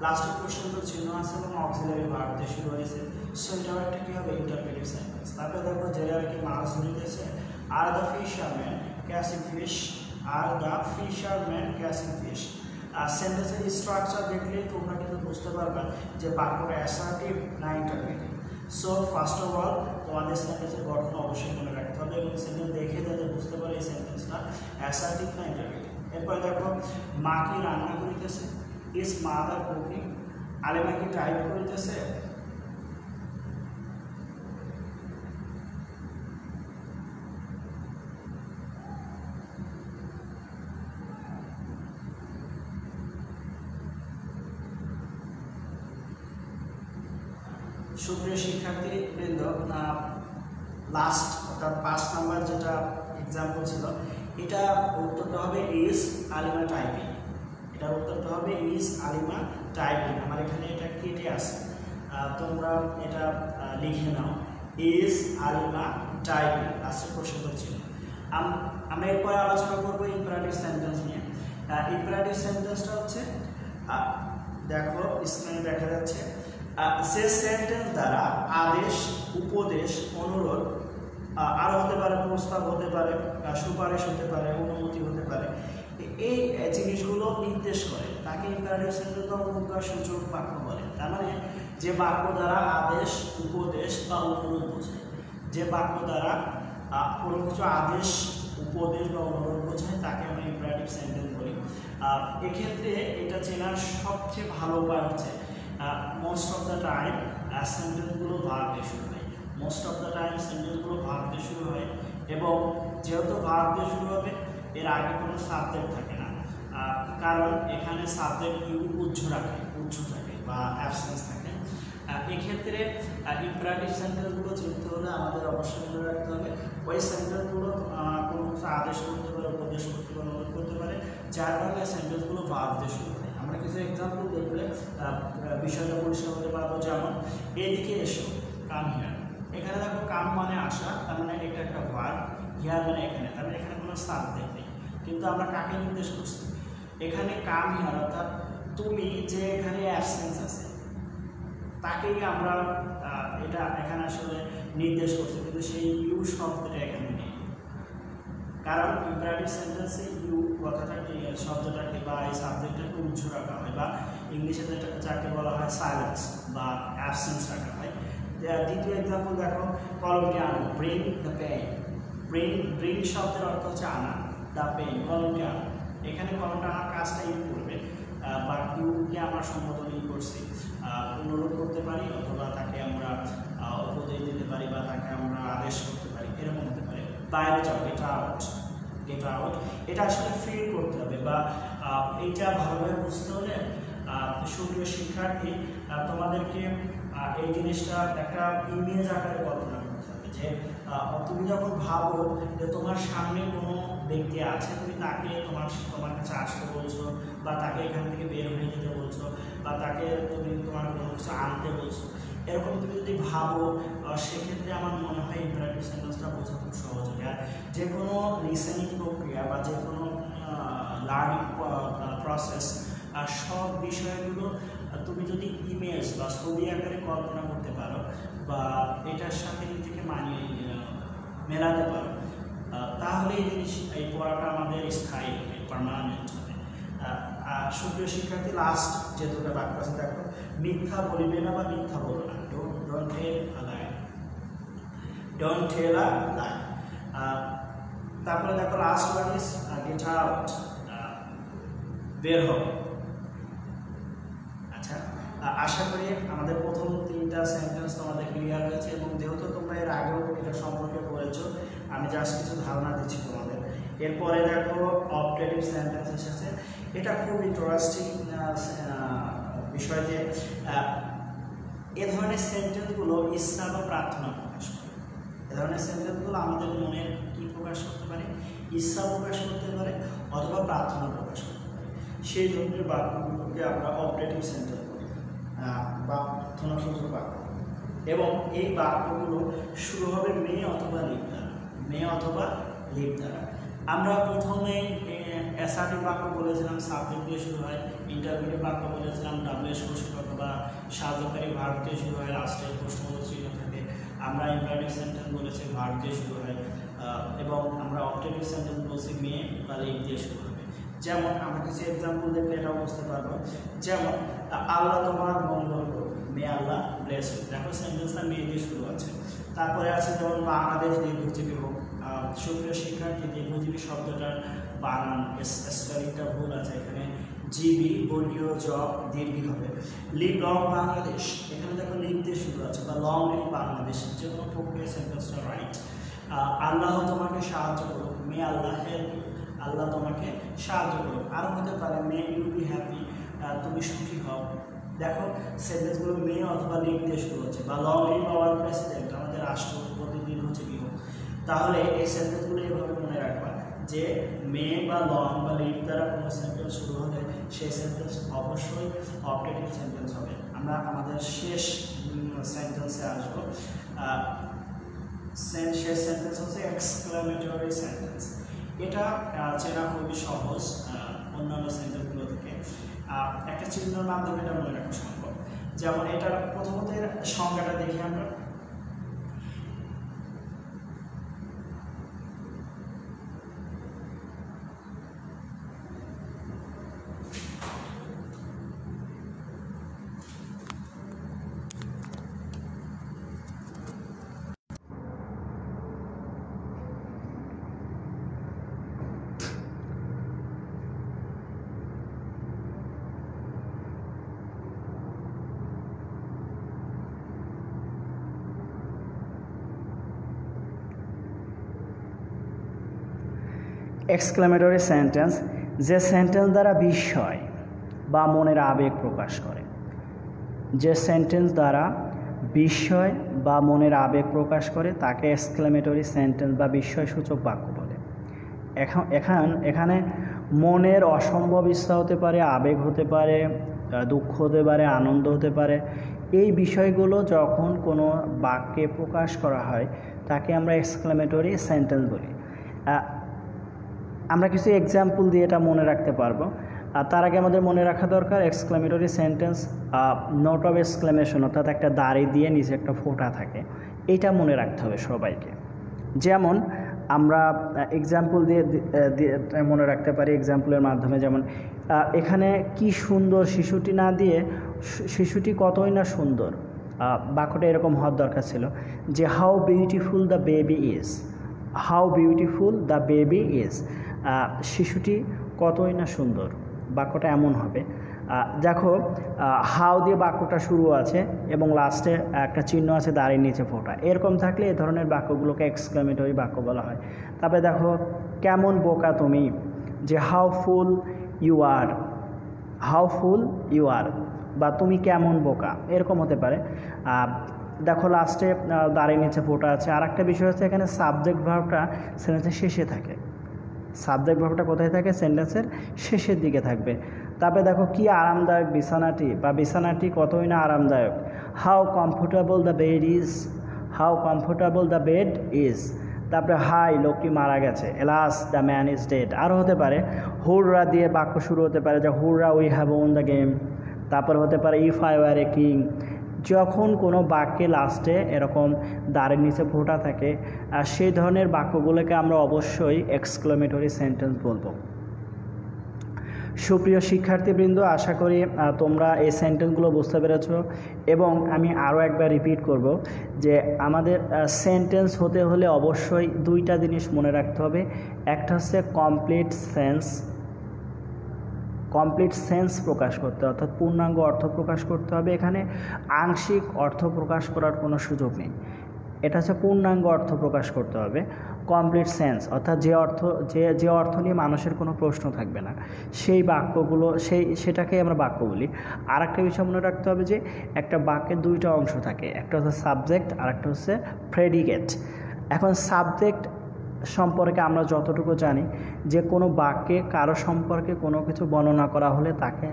লাস্টে প্রশ্নবোধক চিহ্ন আছে এবং অক্সিলারি ভার্ব দিয়ে শুরু হয়েছে। সো এটাও একটা কি হবে, ইন্টারোগেটিভ সেন্টেন্স। তারপরে দেখো জেলেরা কি মাছ ধরিতেছে, আর দ্য ফিশারম্যান ক্যাচিং ফিশ, আর দ্য ফিশারম্যান ক্যাচিং ফিশ। সেন্টেন্সের স্ট্রাকচার দেখলেই তোমরা কিন্তু বুঝতে পারবে যে বাক্যটা অ্যাসার্টিভ না interrogative. So first of all তোমাদের সেন্টেন্সের গঠন অবশ্যই মনে রাখতে হবে এবং সেন্টেন্স দেখে যাতে বুঝতে পারে এই সেন্টেন্সটা অ্যাসার্টিভ না ইন্টারোগেটিভ। এরপরে দেখো মা কি রান্না করিতেছে, ইজ মাদার কুকিং, আলিমা কি টাইপ করিতেছে, সুপ্রিয় শিক্ষার্থীবৃন্দ, লাস্ট অর্থাৎ 5 নাম্বার যেটা এক্সাম্পল ছিল, এটা উত্তরটা হবে ইজ আলিমা টাইপিং। এটার উত্তরটা হবে ইজ আলিমা টাইপিং। আমার এখানে এটা কেটে আছে, তোমরা এটা লিখে নাও, ইজ আলিমা টাইপিং লাস্টের প্রশ্নটা ছিল। আমরা এরপরে আলোচনা করবো ইম্পারেটিভ সেন্টেন্স নিয়ে। ইম্পারেটিভ সেন্টেন্সটা হচ্ছে, দেখো স্ক্রিনে দেখা যাচ্ছে, সে সেন্টেন্স দ্বারা আদেশ, উপদেশ, অনুরোধ, আরো হতে পারে প্রস্তাব হতে পারে, সুপারিশ হতে পারে, অনুমতি হতে পারে, এই জিনিসগুলো নির্দেশ করে তাকে ইম্পারেটিভ সেন্টেন্স বা অনুজ্ঞাসূচক বাক্য বলে। তার মানে যে বাক্য দ্বারা আদেশ, উপদেশ বা অনুরোধ বোঝায়, যে বাক্য দ্বারা কোনো কিছু আদেশ, উপদেশ বা অনুরোধ বোঝায় তাকে আমরা ইম্পারেটিভ সেন্টেন্স বলি। এক্ষেত্রে এটা চেনার সবচেয়ে ভালো উপায় হচ্ছে, মোস্ট অফ দ্য টাইম সেন্টেন্সগুলো ভার্ব দিয়ে শুরু হয়। মোস্ট অফ দ্য টাইম সেন্টেন্সগুলো ভার্ব দিয়ে শুরু হয়, এবং যেহেতু ভার্ব দিয়ে শুরু হবে এর আগে কোনো সাবজেক্ট থাকে না, কারণ এখানে সাবজেক্ট ইউ উচ্চ থাকে বা অ্যাবসেন্স থাকে। এক্ষেত্রে ইম্পারেটিভ সেন্টেন্সগুলো চিনতে হলে আমাদের অবশ্যই মনে রাখতে হবে ওই সেন্টেন্সগুলো কোনো কিছু আদেশ করতে পারে, উপদেশ করতে পারে, অনুরোধ করতে পারে, যার কারণে সেন্টেন্সগুলো ভার্ব দিয়ে শুরু হয়। আমরা কিছু এক্সাম্পল দেখলে বিষয়টা পরিষ্কার হতে পারবো। যেমন, এদিকে এসো, কাম হিয়ার। এখানে দেখো কাম মানে আসা, তার মানে এটা একটা ভার্ব, হিয়ার মানে এখানে, তার মানে এখানে কোনো সাবজেক্ট নেই, কিন্তু আমরা কাকে নির্দেশ করছি? এখানে কাম হিয়ার অর্থাৎ তুমি, যে এখানে অ্যাবসেন্স আছে তাকেই আমরা এটা এখানে আসলে নির্দেশ করছি, কিন্তু সেই ইউ শব্দটা এখানে নেই, কারণ ইম্পারেটিভ সেন্টেন্সে ইউ কথাটাকে, শব্দটাকে বা এই সাবজেক্টটাকে উচ্চ রাখা হয়, বা ইংলিশে যাকে বলা হয় সাইলেন্স বা অ্যাবসেন্স রাখা হয়। দ্বিতীয় এক্সাম্পল দেখো, কলমটি আনো, ব্রিং দ্য পেন। ব্রিং শব্দের অর্থ হচ্ছে আনা, দ্য পেন কলমটি আনো। এখানে কলমটা আনার কাজটা ইউ করবে, বা ইউকে আমরা সম্বোধন করছি, অনুরোধ করতে পারি, অথবা তাকে আমরা উপদেশ দিতে পারি, বা তাকে আমরা আদেশ করতে পারি, এরকম হতে পারে। বাইরে যাও, গেট আউট। এটা আসলে ফিল করতে হবে, বা এইটা ভালোভাবে বুঝতে হলে সুপ্রিয় শিক্ষার্থী, তোমাদেরকে এই জিনিসটা একটা ইমেজ আকারে কল্পনা করতে হবে। যে তুমি যখন ভাবো যে তোমার সামনে কোনো ব্যক্তি আছে, তুমি তাকে তোমার কাছে আসতে বলছো, বা তাকে এখান থেকে বের হয়ে যেতে বলছো, বা তাকে তুমি তোমার কোনো কিছু আনতে বলছো, এরকম তুমি যদি ভাবো, সেক্ষেত্রে আমার মনে হয় ইম্পারেটিভ সেন্টেন্সটা বোঝা খুব সহজ হবে। আর যে কোনো লিসেনিং প্রক্রিয়া বা যে কোনো লার্নিং প্রসেস, সব বিষয়গুলো তুমি যদি ইমেজ বা ছবি আকারে কল্পনা করতে পারো, বা এটার সাথে নিজেকে মেলাতে পারো, তাহলে এই পড়াটা আমাদের স্থায়ী হবে, পার্মানেন্ট হবে। সুপ্রিয় শিক্ষার্থী, লাস্ট যে দুটো বাক্য আছে দেখো, মিথ্যা বলিবে না বা মিথ্যা বলো না, ডোন্ট টেল আ লাই। তারপরে দেখো last one is get out, বের হও। আচ্ছা, আশা করি আমাদের প্রথম 3টা সেন্টেন্স তোমাদের ক্লিয়ার হয়েছে, এবং যেহেতু তোমরা এর আগেও এটা সম্পর্কে পড়েছো, আমি জাস্ট কিছু ধারণা দিচ্ছি তোমাদের। এরপরে দেখো অবজেক্টিভ সেন্টেন্স এসেছে। এটা খুব ইন্টারেস্টিং বিষয় যে এ ধরনের সেন্টেন্সগুলো ইচ্ছা বা প্রার্থনা প্রকাশ করে। এ ধরনের সেন্টেন্সগুলো আমাদের মনের কি প্রকাশ করতে পারে? ইচ্ছা প্রকাশ করতে পারে, অথবা প্রার্থনা প্রকাশ করতে পারে। সেই ধরনের বাক্যগুলোকে আমরা অবজেক্টিভ সেন্টেন্স বলি, বা প্রার্থনাসূচক বাক্য। এবং এই বাক্যগুলো শুরু হবে মেয়ে অথবা লিপ দ্বারা। আমরা প্রথমে অ্যাসার্টিভ বাক্য বলেছিলাম, সাবজেক্ট দিয়ে শুরু হয়। ইন্টারভিউ বাক্য বলেছিলাম ডাব্লিউএস প্রশ্ন অথবা সাহায্যকারী ভার্ব দিয়ে শুরু হয়, লাস্টে প্রশ্নবোধক চিহ্ন থাকে। আমরা ইম্পারেটিভ সেন্টেন্স বলেছি ভার্ব দিয়ে শুরু হয়, এবং আমরা অবজেক্টিভ সেন্টেন্স বলছি মেয়ে বা লিপ দিয়ে শুরু হবে। যেমন আমরা কিছু এক্সাম্পল দেখলে এটাও বুঝতে পারবো। যেমন, আল্লাহ তোমার মঙ্গল করুক, মে আল্লাহ ব্লেস ইউ। দেখো সেন্টেন্সটা মেয়ে দিয়ে শুরু আছে। তারপরে আছে যেমন, বাংলাদেশ দীর্ঘজীবী হোক। সুপ্রিয় শিক্ষার্থী, দীর্ঘজীবী শব্দটার বানান স্পেলিংটা ভুল আছে, এখানে জিবি বর্গীয় জব দীর্ঘ হবে। লিভ লং বাংলাদেশ, এখানে দেখো লিভ দিয়ে শুরু আছে, বা লং লিভ বাংলাদেশ, যে কোনো প্রক্রিয়া সেন্টেন্সটা রাইট। আল্লাহ তোমাকে সাহায্য করুক, মে আল্লাহ হেল্প ইউ, আল্লাহ তোমাকে সাহায্য করুক। আরও হতে পারে, মে ইউ বি হ্যাপি, তুমি সুখী হও, দেখো সেন্টেন্সগুলো মে অথবা লিভ দিয়ে শুরু হচ্ছে, বা লং লিভ আওয়ার প্রেসিডেন্ট, আমাদের রাষ্ট্রপতি দীর্ঘজীবী হোক। তাহলে এই সেন্টেন্সগুলো এভাবে মনে রাখবা যে মে বা লং বা লিভ দ্বারা কোনো সেন্টেন্স শুরু হলে সেই সেন্টেন্স অবশ্যই অবজেক্টিভ সেন্টেন্স হবে। আমরা আমাদের শেষ সেন্টেন্সে আসবো। শেষ সেন্টেন্স হচ্ছে এক্সক্লামেটরি সেন্টেন্স। এটা চেনা খুবই সহজ অন্যান্য সেন্টেন্সগুলো থেকে। একটা চিহ্নের মাধ্যমে এটা মনে রাখা সম্ভব। যেমন এটার প্রথমত সংজ্ঞাটা দেখি আমরা। এক্সক্লামেটরি সেন্টেন্স যে সেন্টেন্স দ্বারা বিস্ময় বা মনের আবেগ প্রকাশ করে, যে সেন্টেন্স দ্বারা বিস্ময় বা মনের আবেগ প্রকাশ করে তাকে এক্সক্লামেটরি সেন্টেন্স বা বিস্ময়সূচক বাক্য বলে। এখানে মনের অসম্ভব ইচ্ছা হতে পারে, আবেগ হতে পারে, দুঃখ হতে পারে, আনন্দ হতে পারে। এই বিষয়গুলো যখন কোনো বাক্যে প্রকাশ করা হয় তাকে আমরা এক্সক্লামেটরি সেন্টেন্স বলি। আমরা কিছু এক্সাম্পল দিয়ে এটা মনে রাখতে পারবো। আর তার আগে আমাদের মনে রাখা দরকার exclamatory sentence note of exclamation, অর্থাৎ একটা দাড়ি দিয়ে নিচে একটা ফোঁটা থাকে, এইটা মনে রাখতে হবে সবাইকে। যেমন আমরা এক্সাম্পল দিয়ে মনে রাখতে পারি, এক্সাম্পলের মাধ্যমে। যেমন এখানে কি সুন্দর শিশুটি না দিয়ে শিশুটি কতই না সুন্দর, বাক্যটা এরকম হওয়ার দরকার ছিল যে how beautiful the baby is, how beautiful the baby is, শিশুটি কতই না সুন্দর, বাক্যটা এমন হবে। দেখো হাউ দিয়ে বাক্যটা শুরু আছে এবং লাস্টে একটা চিহ্ন আছে দাড়ির নিচে ফোঁটা, এরকম থাকলে এই ধরনের বাক্যগুলোকে এক্সক্লামেটরি বাক্য বলা হয়। তারপরে দেখো কেমন বোকা তুমি, যে how fool you are, how fool you are, বা তুমি কেমন বোকা, এরকম হতে পারে। দেখো লাস্টে দাড়ির নিচে ফোঁটা আছে। আর একটা বিষয় হচ্ছে এখানে সাবজেক্ট ভার্বটা সেন্টেন্সের শেষে থাকে। সাবজেক্ট ভার্বটা কোথায় থাকে? সেন্টেন্সের শেষের দিকে থাকবে। তারপরে দেখো কি আরামদায়ক বিছানাটি, বা বিছানাটি কতই না আরামদায়ক, how comfortable the bed is, how comfortable the bed is. তারপরে হাই লোকটি মারা গেছে, alas the man is dead. আরও হতে পারে হুররা দিয়ে বাক্য শুরু হতে পারে, যে হুররা we have won the game. তারপর হতে পারে if I were a king. যখন কোনো বাক্যে লাস্টে এরকম দাঁড়ের নিচে ফোঁটা থাকে সেই ধরনের বাক্যগুলোকে আমরা অবশ্যই এক্সক্লামেটরি সেন্টেন্স বলবো। সুপ্রিয় শিক্ষার্থীবৃন্দ, আশা করি তোমরা এই সেন্টেন্সগুলো বুঝতে পেরেছ। এবং আমি আরও একবার রিপিট করব যে আমাদের সেন্টেন্স হতে হলে অবশ্যই দুইটা জিনিস মনে রাখতে হবে। একটা হচ্ছে কমপ্লিট সেন্স প্রকাশ করতে, অর্থাৎ পূর্ণাঙ্গ অর্থ প্রকাশ করতে হবে। এখানে আংশিক অর্থ প্রকাশ করার কোনো সুযোগ নেই, এটা হচ্ছে পূর্ণাঙ্গ অর্থ প্রকাশ করতে হবে। কমপ্লিট সেন্স অর্থাৎ যে অর্থ নিয়ে মানুষের কোনো প্রশ্ন থাকবে না, সেই বাক্যগুলো সেটাকে আমরা বাক্য বলি। আর একটা বিষয় মনে রাখতে হবে যে একটা বাক্যের দুইটা অংশ থাকে, একটা হচ্ছে সাবজেক্ট আর একটা হচ্ছে প্রেডিকেট। এখন সাবজেক্ট সম্পর্কে আমরা যতটুকু জানি যে কোনো বাক্যে কারো সম্পর্কে কোনো কিছু বর্ণনা করা হলে তাকে,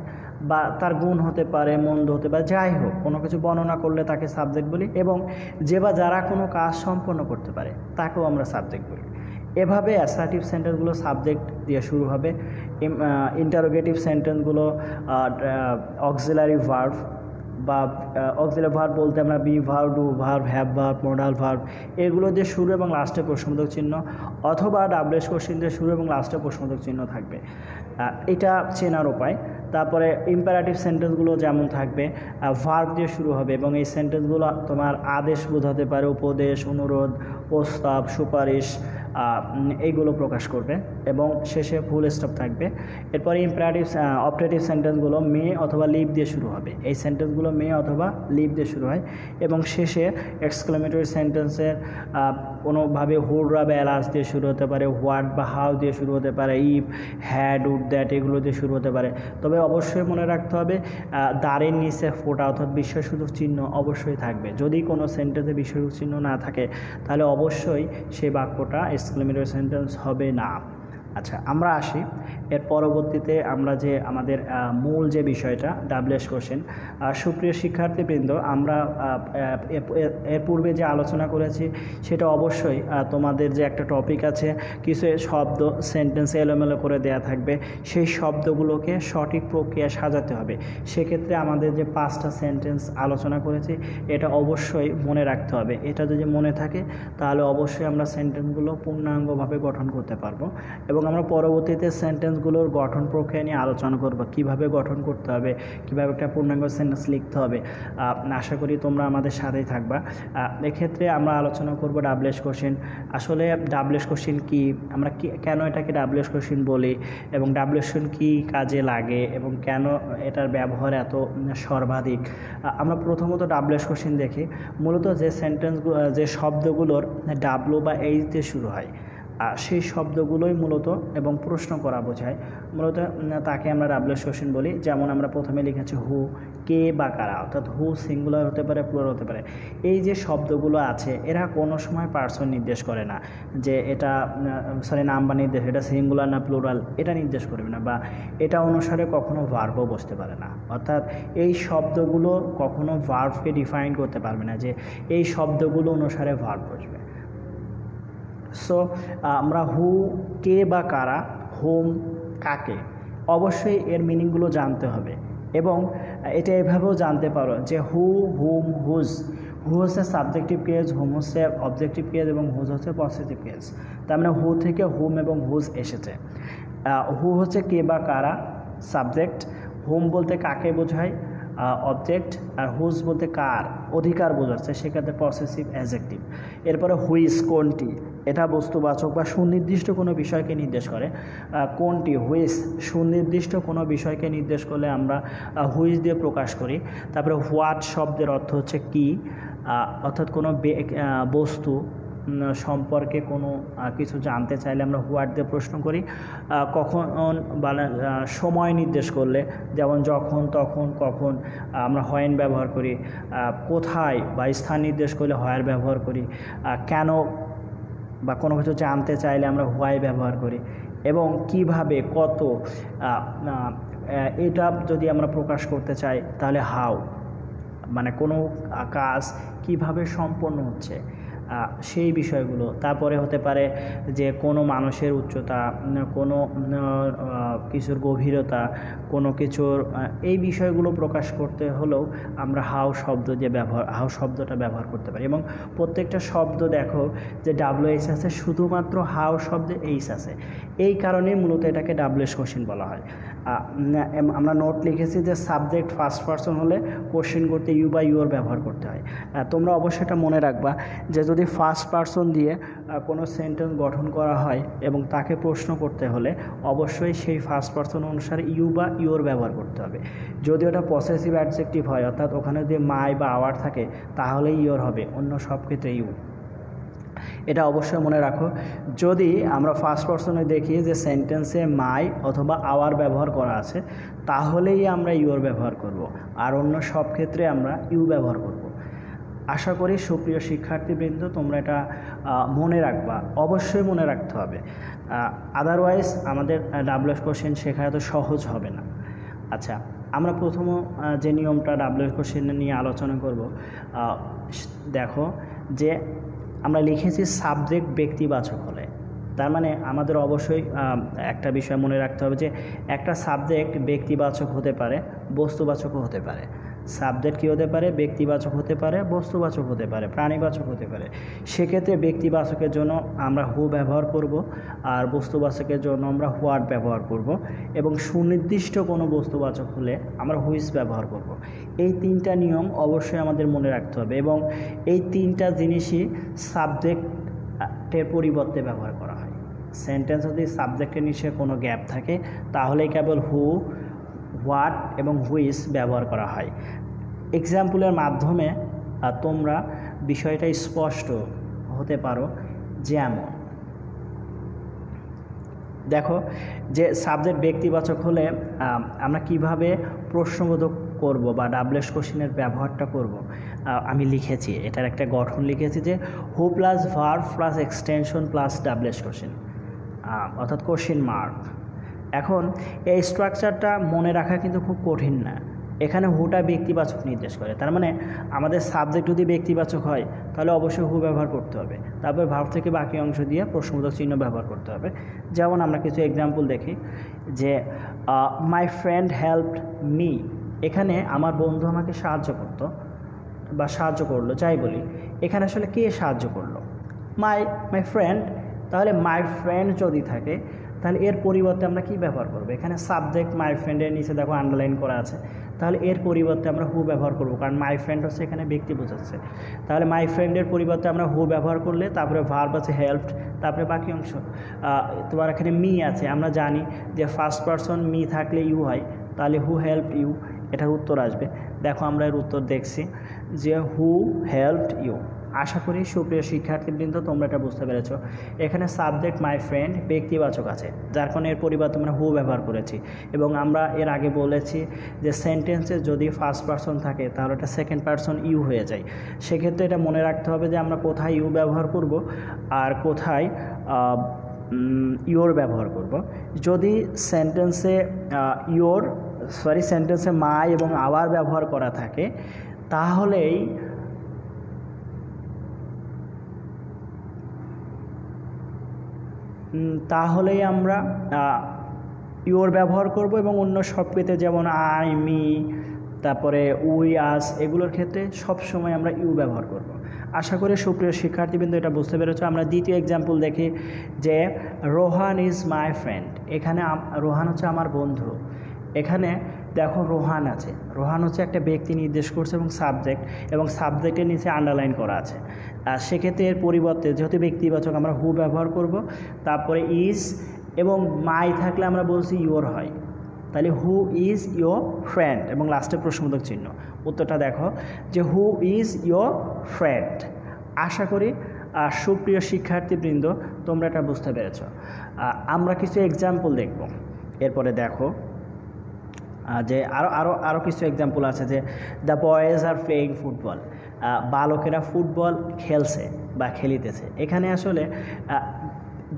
বা তার গুণ হতে পারে, মন্দ হতে পারে, যাই হোক কোনো কিছু বর্ণনা করলে তাকে সাবজেক্ট বলি। এবং যে বা যারা কোনো কাজ সম্পন্ন করতে পারে তাকেও আমরা সাবজেক্ট বলি। এভাবে অ্যাসার্টিভ সেন্টেন্সগুলো সাবজেক্ট দিয়ে শুরু হবে, ইন্টারোগেটিভ সেন্টেন্সগুলো অক্সিলারি ভার্ব, বা অক্সিলারি ভার্ব বলতে আমরা be verb, do verb, have verb, modal verb, এগুলো দিয়ে শুরু এবং লাস্টে প্রশ্নবোধক চিহ্ন, অথবা ডাবলএস কোশ্চেন দিয়ে শুরু এবং লাস্টে প্রশ্নবোধক চিহ্ন থাকবে। এটা চেনার উপায়। তারপরে ইম্পারেটিভ সেন্টেন্সগুলো যেমন থাকবে ভার্ব দিয়ে শুরু হবে, এবং এই সেন্টেন্সগুলো তোমার আদেশ বোঝাতে পারে, উপদেশ, অনুরোধ, প্রস্তাব, সুপারিশ,
এইগুলো প্রকাশ করবে এবং শেষে ফুল স্টপ থাকবে। এরপরে ইম্পারেটিভ অপারেটিভ সেন্টেন্সগুলো মে অথবা লিভ দিয়ে শুরু হবে, এই সেন্টেন্সগুলো মে অথবা লিভ দিয়ে শুরু হয় এবং শেষে এক্সক্লেমেটরি সেন্টেন্সের কোনোভাবে হুডরা বা এলাস দিয়ে শুরু হতে পারে, হোয়াট বা হাউ দিয়ে শুরু হতে পারে, ইফ, হ্যাড, উড, দ্যাট এগুলো দিয়ে শুরু হতে পারে। তবে অবশ্যই মনে রাখতে হবে দাঁড়ের নিচে ফোঁটা অর্থাৎ বিস্ময়সূচক চিহ্ন অবশ্যই থাকবে। যদি কোনো সেন্টেন্সে বিস্ময়সূচক চিহ্ন না থাকে তাহলে অবশ্যই সেই বাক্যটা এক্সক্লেমেটরি সেন্টেন্স হবে না। আচ্ছা, আমরা আসি এর পরবর্তীতে আমরা যে আমাদের মূল যে বিষয়টা ডাব্লিউএস কোশ্চেন। সুপ্রিয় শিক্ষার্থীবৃন্দ, আমরা এর পূর্বে যে আলোচনা করেছি সেটা অবশ্যই তোমাদের যে একটা টপিক আছে, কিছু শব্দ সেন্টেন্সে এলোমেলো করে দেয়া থাকবে, সেই শব্দগুলোকে সঠিক প্রক্রিয়া সাজাতে হবে। সেক্ষেত্রে আমাদের যে 5টা সেন্টেন্স আলোচনা করেছি এটা অবশ্যই মনে রাখতে হবে। এটা যদি মনে থাকে তাহলে অবশ্যই আমরা সেন্টেন্সগুলো পূর্ণাঙ্গভাবে গঠন করতে পারবো এবং আমরা পরবর্তীতে সেন্টেন্সগুলোর গঠন প্রক্রিয়া নিয়ে আলোচনা করব, কিভাবে গঠন করতে হবে, কিভাবে একটা পূর্ণাঙ্গ সেন্টেন্স লিখতে হবে। আশা করি তোমরা আমাদের সাথেই থাকবা। এক্ষেত্রে আমরা আলোচনা করব ডাব্লিউএস কোশ্চেন। আসলে ডাব্লিউএস কোশ্চেন কি, আমরা কেন এটাকে ডাব্লিউএস কোশ্চেন বলি এবং ডাব্লিউএস কোশ্চেন কী কাজে লাগে এবং কেন এটার ব্যবহার এত সর্বাধিক। আমরা প্রথমত ডাব্লিউএস কোশ্চেন দেখি। মূলত যে সেন্টেন্সগুলো, যে শব্দগুলোর ডাব্লু বা এইচ দিয়ে শুরু হয় সেই শব্দগুলোই মূলত এবং প্রশ্ন করা বোঝায়, মূলত তাকে আমরা ডাব্লিউএস কোশ্চেন বলি। যেমন আমরা প্রথমে লিখেছি হু, কে বা কারা, অর্থাৎ হু সিঙ্গুলার হতে পারে, প্লুরাল হতে পারে। এই যে শব্দগুলো আছে এরা কোনো সময় পার্সন নির্দেশ করে না, যে এটা নাম্বার নির্দেশ, এটা সিঙ্গুলার না প্লুরাল এটা নির্দেশ করবে না, বা এটা অনুসারে কখনো ভার্বও বসতে পারে না। অর্থাৎ এই শব্দগুলো কখনো ভার্বকে ডিফাইন করতে পারবে না যে এই শব্দগুলো অনুসারে ভার্ব বসবে। সো আমরা হু, কে বা কারা, হোম, কাকে, অবশ্যই এর মিনিংগুলো জানতে হবে এবং এটা এভাবেও জানতে পারো যে হু, হুম, হুজ। হু হচ্ছে সাবজেক্টিভ কেস, হোম হচ্ছে অবজেক্টিভ কেস এবং হুজ হচ্ছে পসেসিভ কেস। তার মানে হু থেকে হুম এবং হুজ এসেছে। হু হচ্ছে কে বা কারা সাবজেক্ট, হোম বলতে কাকে বোঝায় অবজেক্ট, আর হুজ বলতে কার অধিকার বোঝাচ্ছে, সেক্ষেত্রে পসেসিভ অ্যাডজেক্টিভ। এরপরে হুইজ কোনটি, এটা বস্তুবাচক বা সুনির্দিষ্ট কোনো বিষয়কে নির্দেশ করে। কোনটি, হুইজ সুনির্দিষ্ট কোনো বিষয়কে নির্দেশ করলে আমরা হুইজ দিয়ে প্রকাশ করি। তারপরে হোয়াট শব্দের অর্থ হচ্ছে কি, অর্থাৎ কোনো বস্তু সম্পর্কে কোনো কিছু জানতে চাইলে আমরা হোয়াট দিয়ে প্রশ্ন করি। কখন মানে সময় নির্দেশ করলে, যেমন যখন, তখন, কখন আমরা হোয়েন ব্যবহার করি। কোথায় বা স্থান নির্দেশ করলে হোয়ার ব্যবহার করি। কেন বা কোনো কিছু জানতে চাইলে আমরা হোয়াই ব্যবহার করি। এবং কিভাবে, কত, এটা যদি আমরা প্রকাশ করতে চাই তাহলে হাউ, মানে কোনো কাজ কিভাবে সম্পন্ন হচ্ছে সেই বিষয়গুলো। তারপরে হতে পারে যে কোনো মানুষের উচ্চতা, কোনো কিছুর গভীরতা, কোনো কিছুর এই বিষয়গুলো প্রকাশ করতে হলেও আমরা হাউ শব্দটা ব্যবহার করতে পারি। এবং প্রত্যেকটা শব্দ দেখো যে ডাব্লিউএইচ আছে, শুধুমাত্র হাউ শব্দে এইচ আছে, এই কারণেই মূলত এটাকে ডাব্লিউএস কোশ্চেন বলা হয়। আমরা নোট লিখেছি যে সাবজেক্ট ফার্স্ট পারসন হলে কোশ্চেন করতে ইউ বা ইউর ব্যবহার করতে হয়। তোমরা অবশ্যই এটা মনে রাখবা যে যদি ফার্স্ট পারসন দিয়ে কোনো সেন্টেন্স গঠন করা হয় এবং তাকে প্রশ্ন করতে হলে অবশ্যই সেই ফার্স্ট পারসন অনুসারে ইউ বা ইউর ব্যবহার করতে হবে। যদি ওটা পসেসিভ অ্যাডজেক্টিভ হয়, অর্থাৎ ওখানে যদি মাই বা আওয়ার থাকে তাহলে ইউর হবে, অন্য সব ক্ষেত্রে ইউ। এটা অবশ্যই মনে রাখো। যদি আমরা ফার্স্ট পারসনে দেখি যে সেন্টেন্সে মাই অথবা আওয়ার ব্যবহার করা আছে তাহলেই আমরা ইউর ব্যবহার করব, আর অন্য সব ক্ষেত্রে আমরা ইউ ব্যবহার করব। আশা করি সুপ্রিয় শিক্ষার্থীবৃন্দ তোমরা এটা মনে রাখবা, অবশ্যই মনে রাখতে হবে। আদারওয়াইজ আমাদের ডাব্লিউএস কোশ্চেন শেখা এত সহজ হবে না। আচ্ছা, আমরা প্রথম যে নিয়মটা ডাব্লিউএস কোশ্চেন নিয়ে আলোচনা করব, দেখো যে আমরা লিখেছি সাবজেক্ট ব্যক্তিবাচক হলে, তার মানে আমাদের অবশ্যই একটা বিষয় মনে রাখতে হবে যে একটা সাবজেক্ট ব্যক্তিবাচক হতে পারে, বস্তুবাচকও হতে পারে। সাবজেক্ট কী হতে পারে? ব্যক্তিবাচক হতে পারে, বস্তুবাচক হতে পারে, প্রাণীবাচক হতে পারে। সেক্ষেত্রে ব্যক্তিবাচকের জন্য আমরা হু ব্যবহার করব, আর বস্তুবাচকের জন্য আমরা হোয়াট ব্যবহার করব, এবং সুনির্দিষ্ট কোনো বস্তুবাচক হলে আমরা হুইচ ব্যবহার করব। এই তিনটা নিয়ম অবশ্যই আমাদের মনে রাখতে হবে এবং এই তিনটা জিনিসই সাবজেক্ট এর পরিবর্তে ব্যবহার করা হয়। সেন্টেন্স যদি সাবজেক্টের নিচে কোনো গ্যাপ থাকে তাহলেই কেবল হু, হোয়াট এবং হুইচ ব্যবহার করা হয়। এক্সাম্পলের মাধ্যমে তোমরা বিষয়টা স্পষ্ট হতে পারো। যেমন দেখো যে সাবজেক্ট ব্যক্তিবাচক হলে আমরা কিভাবে প্রশ্নবোধক করব বা ডাবলএস কোশ্চেনের ব্যবহারটা করব আমি লিখেছি, এটার একটা গঠন লিখেছি যে who plus verb plus extension plus ডাবলএস কোশ্চেন অর্থাৎ কোশ্চেন মার্ক। এখন এই স্ট্রাকচারটা মনে রাখা কিন্তু খুব কঠিন না। এখানে হুটা ব্যক্তিবাচক নির্দেশ করে, তার মানে আমাদের সাবজেক্ট যদি ব্যক্তিবাচক হয় তাহলে অবশ্যই হু ব্যবহার করতে হবে, তারপর ভার্ব থেকে বাকি অংশ দিয়ে প্রশ্নবোধক চিহ্ন ব্যবহার করতে হবে। যেমন আমরা কিছু এক্সাম্পল দেখি যে মাই ফ্রেন্ড হেল্পড মি, এখানে আমার বন্ধু আমাকে সাহায্য করতো বা সাহায্য করলো, যাই বলি এখানে আসলে কে সাহায্য করলো, মাই ফ্রেন্ড। তাহলে মাই ফ্রেন্ড যদি থাকে তাহলে এর পরিবর্তে আমরা কি ব্যবহার করব? এখানে সাবজেক্ট মাই ফ্রেন্ডের নিচে দেখো আন্ডারলাইন করা আছে, তাহলে এর পরিবর্তে আমরা হু ব্যবহার করব, কারণ মাই ফ্রেন্ড হচ্ছে এখানে ব্যক্তি বোঝাচ্ছে। তাহলে মাই ফ্রেন্ডের পরিবর্তে আমরা হু ব্যবহার করলে তারপরে ভার্ব আছে হেল্পড, তারপরে বাকি অংশ তোমার এখানে মি আছে। আমরা জানি যে ফার্স্ট পারসন মি থাকলে ইউ হয়, তাহলে হু হেল্পড ইউ, এটার উত্তর আসবে। দেখো আমরা এর উত্তর দেখছি যে হু হেল্পড ইউ। আশা করি সুপ্রিয় শিক্ষার্থীবৃন্দ তোমরা এটা বুঝতে পেরেছ। এখানে সাবজেক্ট মাই ফ্রেন্ড ব্যক্তিবাচক আছে, যার কারণে এর পরিবর্তে আমরা হু ব্যবহার করেছি। এবং আমরা এর আগে বলেছি যে সেন্টেন্সে যদি ফার্স্ট পারসন থাকে তাহলে এটা সেকেন্ড পারসন ইউ হয়ে যায়। সেক্ষেত্রে এটা মনে রাখতে হবে যে আমরা কোথায় ইউ ব্যবহার করব আর কোথায় ইওর ব্যবহার করব। যদি সেন্টেন্সে সেন্টেন্সে মাই এবং আওয়ার ব্যবহার করা থাকে তাহলেই আমরা ইওর ব্যবহার করব এবং অন্য সব ক্ষেত্রে যেমন আই, মি, তারপরে উই, আস এগুলোর ক্ষেত্রে সবসময় আমরা ইউ ব্যবহার করব। আশা করি সুপ্রিয় শিক্ষার্থীবৃন্দ এটা বুঝতে পেরেছ। আমরা দ্বিতীয় এক্সাম্পল দেখি যে রোহান ইজ মাই ফ্রেন্ড। এখানে রোহান হচ্ছে আমার বন্ধু। এখানে দেখো রোহান আছে, রোহান হচ্ছে একটা ব্যক্তি নির্দেশ করছে এবং সাবজেক্টের নিচে আন্ডারলাইন করা আছে। আর সেক্ষেত্রে এর পরিবর্তে যেহেতু ব্যক্তিবাচক আমরা হু ব্যবহার করব, তারপরে ইজ এবং মাই থাকলে আমরা বলছি ইওর হয়, তাহলে হু ইজ ইয়োর ফ্রেন্ড এবং লাস্টে প্রশ্নবোধক চিহ্ন। উত্তরটা দেখো যে হু ইজ ইয়োর ফ্রেন্ড। আশা করি সুপ্রিয় শিক্ষার্থীবৃন্দ তোমরা এটা বুঝতে পেরেছ। আমরা কিছু এক্সাম্পল দেখব। এরপরে দেখো যে আরও কিছু এক্সাম্পল আছে যে the boys are playing football, বালকেরা ফুটবল খেলছে বা খেলিতেছে। এখানে আসলে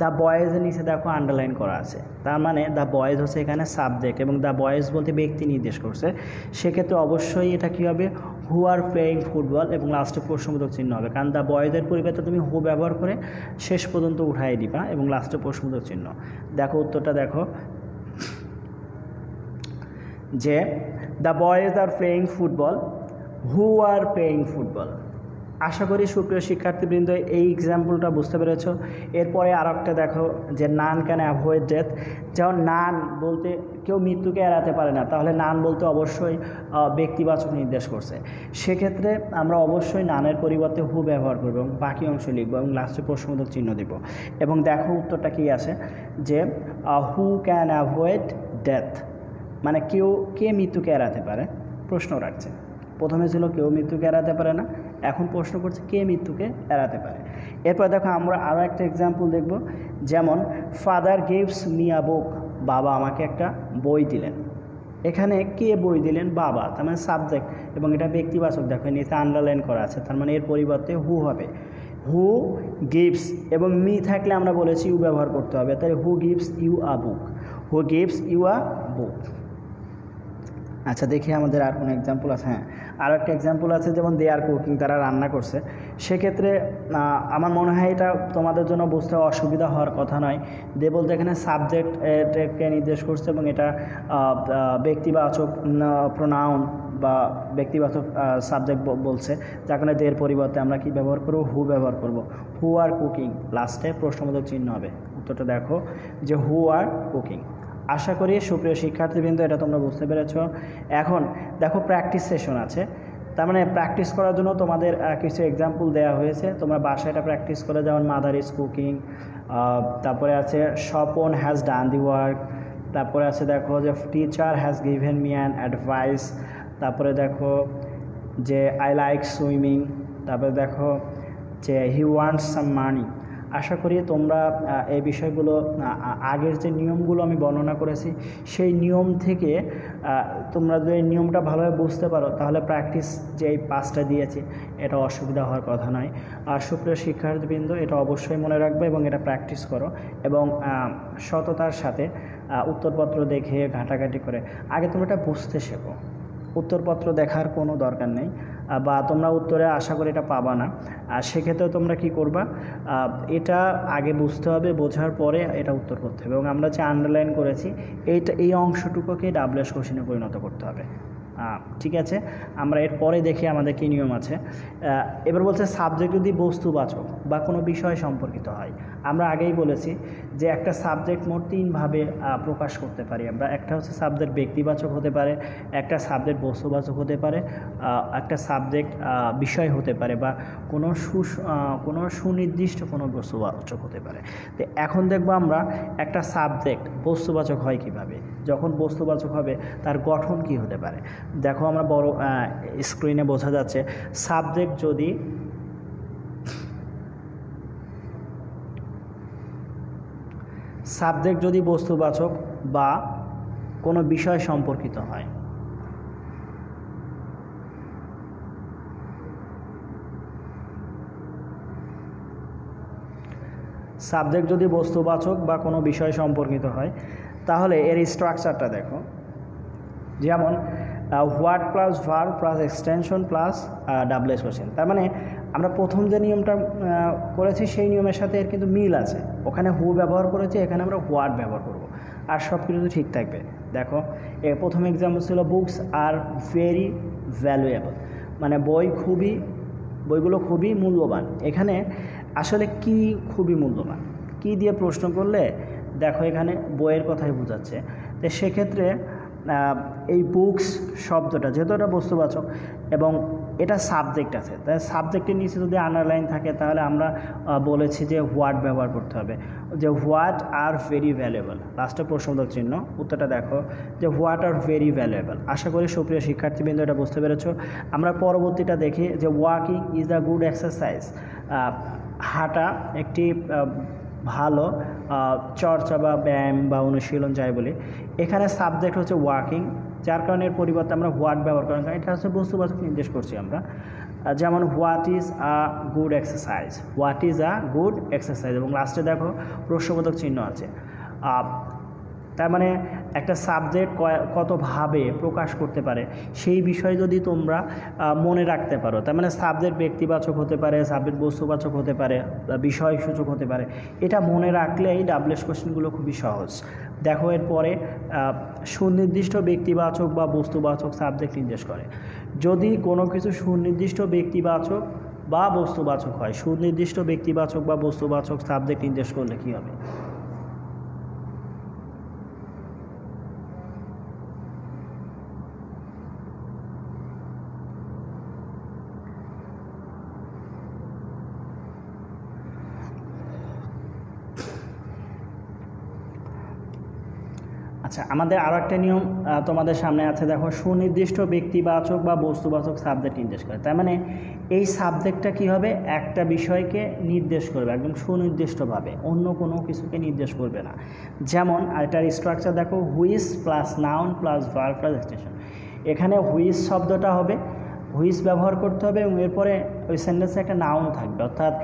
দ্য বয়েজের নিচে দেখো আন্ডারলাইন করা আছে, তার মানে দ্য বয়েজ হচ্ছে এখানে সাবজেক্ট এবং দ্য বয়েজ বলতে ব্যক্তি নির্দেশ করছে। সেক্ষেত্রে অবশ্যই এটা কী হবে, হু আর প্লেয়িং ফুটবল এবং লাস্টে প্রশ্নবোধক চিহ্ন হবে, কারণ দ্য বয়েজের পরিবর্তে তুমি হু ব্যবহার করে শেষ পর্যন্ত উঠাই দিবা এবং লাস্টে প্রশ্নবোধক চিহ্ন। দেখো উত্তরটা দেখো যে the boys are playing football, who are playing football. আশা করি সুপ্রিয় শিক্ষার্থীবৃন্দ এই এক্সাম্পলটা বুঝতে পেরেছ। এরপরে আর একটা দেখো যে নান ক্যান অ্যাভয়েড ডেথ। যেমন নান বলতে কেউ মৃত্যুকে এড়াতে পারে না, তাহলে নান বলতে অবশ্যই ব্যক্তিবাচক নির্দেশ করছে। সেক্ষেত্রে আমরা অবশ্যই নানের পরিবর্তে হু ব্যবহার করব এবং বাকি অংশ লিখব এবং লাস্টে প্রশ্নবোধক চিহ্ন দিব। এবং দেখো উত্তরটা কী আছে যে হু ক্যান অ্যাভয়েড ডেথ, মানে কে মৃত্যুকে এড়াতে পারে প্রশ্ন রাখছে। প্রথমে ছিল কেউ মৃত্যুকে এড়াতে পারে না, এখন প্রশ্ন করছে কে মৃত্যুকে এড়াতে পারে। এরপর দেখো আমরা আরও একটা এক্সাম্পল দেখব, যেমন ফাদার গিভস মি আ বুক, বাবা আমাকে একটা বই দিলেন। এখানে কে বই দিলেন, বাবা, তার মানে সাবজেক্ট এবং এটা ব্যক্তিবাচক। দেখো নিচে আন্ডারলাইন করা আছে, তার মানে এর পরিবর্তে হু হবে। হু গিভস এবং মি থাকলে আমরা বলেছি ইউ ব্যবহার করতে হবে, তাই who gives you a book, who gives you a book. আচ্ছা দেখি আমাদের আর কোনো এক্সাম্পল আছে। হ্যাঁ, আরও একটা এক্সাম্পল আছে, যেমন দে আর কুকিং, তারা রান্না করছে। সেক্ষেত্রে আমার মনে হয় এটা তোমাদের জন্য বুঝতে অসুবিধা হওয়ার কথা নয়। দে বলতে এখানে সাবজেক্টকে নির্দেশ করছে এবং এটা ব্যক্তিবাচক প্রোনাউন বা ব্যক্তিবাচক সাবজেক্ট বলছে, যার কারণে দের পরিবর্তে আমরা কি ব্যবহার করব, হু ব্যবহার করব। হু আর কুকিং, লাস্টে প্রশ্নবোধক চিহ্ন হবে। উত্তরটা দেখো যে হু আর কুকিং। আশা করি সুপ্রিয় শিক্ষার্থীবৃন্দ এটা তোমরা বুঝতে পেরেছ। এখন দেখো প্র্যাকটিস সেশন আছে, তার মানে প্র্যাকটিস করার জন্য তোমাদের কিছু এক্সাম্পল দেওয়া হয়েছে, তোমরা বাসায় এটা প্র্যাকটিস করে, যেমন মাদার ইজ কুকিং, তারপরে আছে Swapan has done the work, তারপরে আছে দেখো যে teacher has given me an advice, তারপরে দেখো যে আই লাইক সুইমিং, তারপরে দেখো যে হি ওয়ান্টস সাম মানি। আশা করি তোমরা এই বিষয়গুলো আগের যে নিয়মগুলো আমি বর্ণনা করেছি সেই নিয়ম থেকে তোমরা যদি নিয়মটা ভালোভাবে বুঝতে পারো তাহলে প্র্যাকটিস যে এই পাঁচটা দিয়েছি এটা অসুবিধা হওয়ার কথা নয়। আর সুপ্রিয় শিক্ষার্থীবৃন্দ, এটা অবশ্যই মনে রাখবে এবং এটা প্র্যাকটিস করো এবং সততার সাথে উত্তরপত্র দেখে ঘাটাঘাটি করে আগে তোমরা এটা বুঝতে শেখো। উত্তরপত্র দেখার কোনো দরকার নেই, বা তোমরা উত্তরে আশা করি এটা পাবা না। আর সেক্ষেত্রে তোমরা কি করবা, এটা আগে বুঝতে হবে, বোঝার পরে এটা উত্তর করতে হবে। এবং আমরা যে আন্ডারলাইন করেছি এই অংশটুকুকে ডাবলএস কোশ্চেনে পরিণত করতে হবে। ঠিক আছে, আমরা এর পরে দেখি আমাদের কী নিয়ম আছে। এবার বলছে সাবজেক্ট যদি বস্তুবাচক বা কোনো বিষয় সম্পর্কিত হয়। আমরা আগেই বলেছি যে একটা সাবজেক্ট মোট তিনভাবে প্রকাশ করতে পারি আমরা। একটা হচ্ছে সাবজেক্ট ব্যক্তিবাচক হতে পারে, একটা সাবজেক্ট বস্তুবাচক হতে পারে, একটা সাবজেক্ট বিষয় হতে পারে, বা কোনো সুনির্দিষ্ট কোনো বস্তুবাচক হতে পারে। তো এখন দেখবো আমরা একটা সাবজেক্ট বস্তুবাচক হয় কিভাবে। যখন বস্তুবাচক হবে তার গঠন কি হতে পারে। দেখো আমরা বড় স্ক্রিনে বোঝা যাচ্ছে সাবজেক্ট যদি বস্তুবাচক বা কোনো বিষয় সম্পর্কিত হয়। সাবজেক্ট যদি বস্তুবাচক বা কোনো বিষয় সম্পর্কিত হয় তাহলে এর স্ট্রাকচারটা দেখো, যেমন what plus verb plus extension plus ডাবলএস কোশ্চেন। তার মানে আমরা প্রথম যে নিয়মটা করেছি সেই নিয়মের সাথে এর কিন্তু মিল আছে। ওখানে হু ব্যবহার করেছি, এখানে আমরা হোয়াট ব্যবহার করব, আর সব কিছু ঠিক থাকবে। দেখো প্রথম এক্সাম্পল ছিল বুকস আর ভেরি ভ্যালুয়েবল, মানে বইগুলো খুবই মূল্যবান। এখানে আসলে কি খুবই মূল্যবান, কি দিয়ে প্রশ্ন করলে দেখো এখানে বইয়ের কথাই বোঝাচ্ছে। তো সেক্ষেত্রে এই বুকস শব্দটা যেহেতু এটা বস্তুবাচক এবং এটা সাবজেক্ট আছে, তাই সাবজেক্টের নিচে যদি আন্ডারলাইন থাকে তাহলে আমরা বলেছি যে হোয়াট ব্যবহার করতে হবে, যে হোয়াট আর ভেরি ভ্যালুয়েবল, লাস্টে প্রশ্নবোধক চিহ্ন। উত্তরটা দেখো যে হোয়াট আর ভেরি ভ্যালুয়েবল। আশা করি সুপ্রিয় শিক্ষার্থীবৃন্দ এটা বুঝতে পেরেছো। আমরা পরবর্তীটা দেখি যে walking is a good exercise, হাঁটা একটি ভালো চর্চা বা ব্যায়াম বা অনুশীলন যাই বলি। এখানে সাবজেক্ট হচ্ছে ওয়াকিং, যার কারণে এর পরিবর্তে আমরা হোয়াট ব্যবহার করি, এটা হচ্ছে বস্তুবাচক নির্দেশ করছি আমরা। যেমন what is a good exercise, what is a good exercise, এবং লাস্টে দেখো প্রশ্নবোধক চিহ্ন আছে। তার মানে একটা সাবজেক্ট কতভাবে প্রকাশ করতে পারে সেই বিষয় যদি তোমরা মনে রাখতে পারো, তার মানে সাবজেক্ট ব্যক্তিবাচক হতে পারে, সাবজেক্ট বস্তুবাচক হতে পারে, বিষয়সূচক হতে পারে, এটা মনে রাখলেই ডাবলএস কোশ্চেনগুলো খুবই সহজ। দেখো এরপরে সুনির্দিষ্ট ব্যক্তিবাচক বা বস্তুবাচক সাবজেক্ট নির্দেশ করে। যদি কোনো কিছু সুনির্দিষ্ট ব্যক্তিবাচক বা বস্তুবাচক হয়, সুনির্দিষ্ট ব্যক্তিবাচক বা বস্তুবাচক সাবজেক্ট নির্দেশ করলে কী হবে? আচ্ছা, আমাদের আরও একটা নিয়ম তোমাদের সামনে আছে। দেখো সুনির্দিষ্ট ব্যক্তিবাচক বা বস্তুবাচক সাবজেক্ট নির্দেশ করে, তার মানে এই সাবজেক্টটা কী হবে, একটা বিষয়কে নির্দেশ করবে একদম সুনির্দিষ্টভাবে, অন্য কোনো কিছুকে নির্দেশ করবে না। যেমন এটার স্ট্রাকচার দেখো, which plus noun plus verb plus extension. এখানে হুইচ শব্দটা হবে, হুইচ ব্যবহার করতে হবে এবং এরপরে ওই সেন্টেন্সে একটা নাউন থাকবে, অর্থাৎ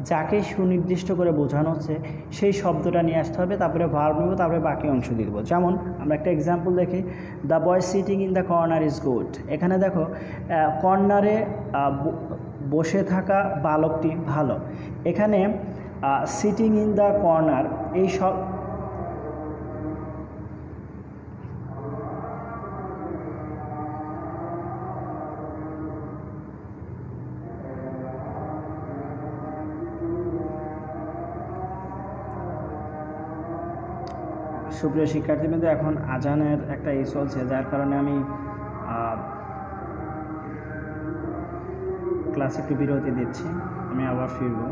যাকে সুনির্দিষ্ট করে বোঝানো হচ্ছে সেই শব্দটা নিয়ে আসতে হবে, তারপরে ভার্ব নেব, তারপরে বাকি অংশ দিয়ে দেবো। যেমন আমরা একটা এক্সাম্পল দেখি, the boy sitting in the corner is good. এখানে দেখো কর্নারে বসে থাকা বালকটি ভালো। এখানে সিটিং ইন দ্য কর্নার এই সব সুপ্রিয় শিক্ষার্থীবৃন্দ, এখন আজানের একটা চলছে, যার কারণে আমি ক্লাসে একটু বিরতি দিচ্ছি, আমি আবার ফিরবো।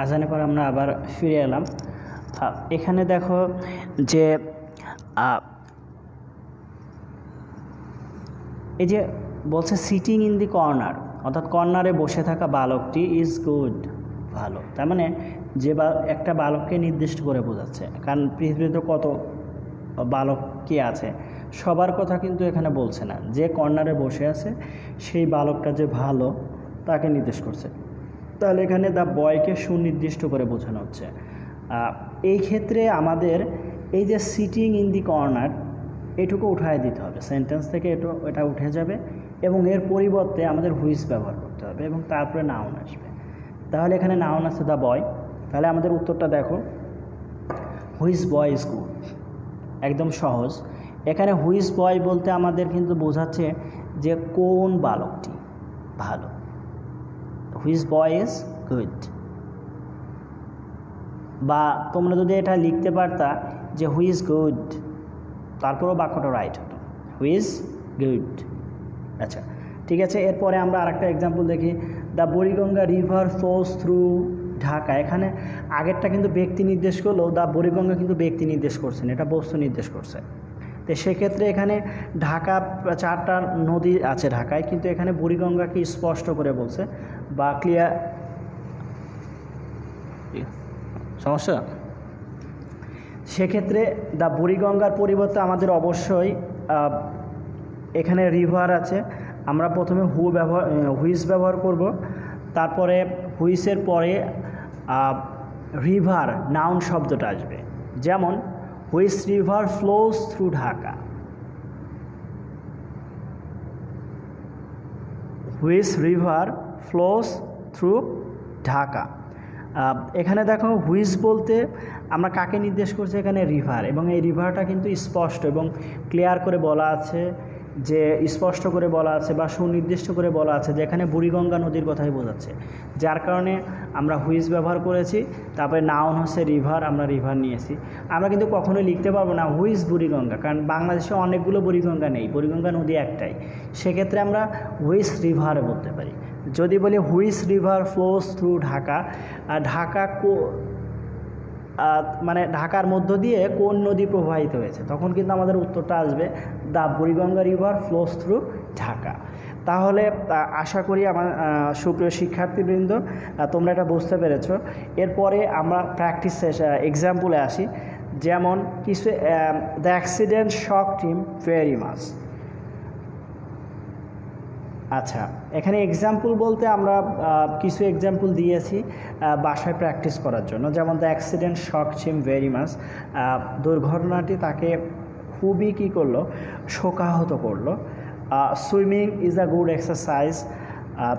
আজানের পর আমরা আবার ফিরে এলাম। এখানে দেখো যে এই যে বলছে সিটিং ইন দি কর্নার, অর্থাৎ কর্নারে বসে থাকা বালকটি ইজ গুড, ভালো। তার মানে যে একটা বালককে নির্দিষ্ট করে বোঝাচ্ছে, কারণ পৃথিবীতে কত বালক কি আছে সবার কথা কিন্তু এখানে বলছে না। যে কর্নারে বসে আছে সেই বালকটা যে ভালো তাকে নির্দেশ করছে। তাহলে এখানে দ্য বয়কে সুনির্দিষ্ট করে বোঝানো হচ্ছে। এই ক্ষেত্রে আমাদের এই যে সিটিং ইন দি কর্নার এটুকু উঠায় দিতে হবে, সেন্টেন্স থেকে এটা উঠে যাবে এবং এর পরিবর্তে আমাদের হুইজ ব্যবহার করতে হবে এবং তারপরে নাউন আসবে। তাহলে এখানে নাউন আছে দ্য বয়। তাহলে আমাদের উত্তরটা দেখো, হুইজ বয় ইজ গুড, একদম সহজ। এখানে হুইজ বয় বলতে আমাদের কিন্তু বোঝাচ্ছে যে কোন বালকটি ভালো, হুইজ বয় ইজ গুড। বা তোমরা যদি এটা লিখতে পারতা যে হুইজ গুড, তারপরেও বাক্যটা রাইট হতো, হুইজ গুড। আচ্ছা ঠিক আছে, এরপরে আমরা আরেকটা এক্সাম্পল দেখি। The Buriganga river flows through Dhaka. এখানে আগেরটা কিন্তু ব্যক্তি নির্দেশ করলেও দ্য বুড়িগঙ্গা কিন্তু ব্যক্তি নির্দেশ করছেন, এটা বস্তু নির্দেশ করছে। তো সেক্ষেত্রে এখানে ঢাকা 4টা নদী আছে ঢাকায়, কিন্তু এখানে বুড়িগঙ্গাকে স্পষ্ট করে বলছে বা ক্লিয়ার। সমস্যা সেক্ষেত্রে দ্য বুড়িগঙ্গার পরিবর্তে আমাদের অবশ্যই এখানে রিভার আছে, আমরা প্রথমে হুইস ব্যবহার করব, তারপরে হুইসের পরে রিভার নাউন শব্দটা আসবে। যেমন হুইস রিভার ফ্লোস থ্রু ঢাকা, হুইস রিভার ফ্লোস থ্রু ঢাকা। এখানে দেখো হুইস বলতে আমরা কাকে নির্দেশ করছি, এখানে রিভার, এবং এই রিভারটা কিন্তু স্পষ্ট এবং ক্লিয়ার করে বলা আছে, যে স্পষ্ট করে বলা আছে বা সুনির্দিষ্ট করে বলা আছে যে এখানে বুড়িগঙ্গা নদীর কথাই বোঝাচ্ছে, যার কারণে আমরা হুইস ব্যবহার করেছি। তারপরে নাউন হচ্ছে রিভার, আমরা রিভার নিয়েছি। আমরা কিন্তু কখনোই লিখতে পারবো না হুইস বুড়িগঙ্গা, কারণ বাংলাদেশে অনেকগুলো বুড়িগঙ্গা নেই, বুড়িগঙ্গা নদী একটাই। সেক্ষেত্রে আমরা হুইস রিভার বলতে পারি। যদি বলি which river flows through Dhaka, Dhaka মানে ঢাকার মধ্য দিয়ে কোন নদী প্রবাহিত হয়েছে, তখন কিন্তু আমাদের উত্তরটা আসবে the Buriganga river flows through Dhaka. তাহলে আশা করি আমার সুপ্রিয় শিক্ষার্থীবৃন্দ তোমরা এটা বুঝতে পেরেছো। এরপরে আমরা প্র্যাকটিস এক্সাম্পলে আসি। যেমন কিছু the accident shocked him very much. আচ্ছা, এখানে এক্সাম্পল বলতে আমরা কিছু এক্সাম্পল দিয়েছি বাসায় প্র্যাকটিস করার জন্য। যেমন the accident shocked him very much, দুর্ঘটনাটি তাকে খুবই কী করলো, শোকাহত করলো। Swimming is a good exercise.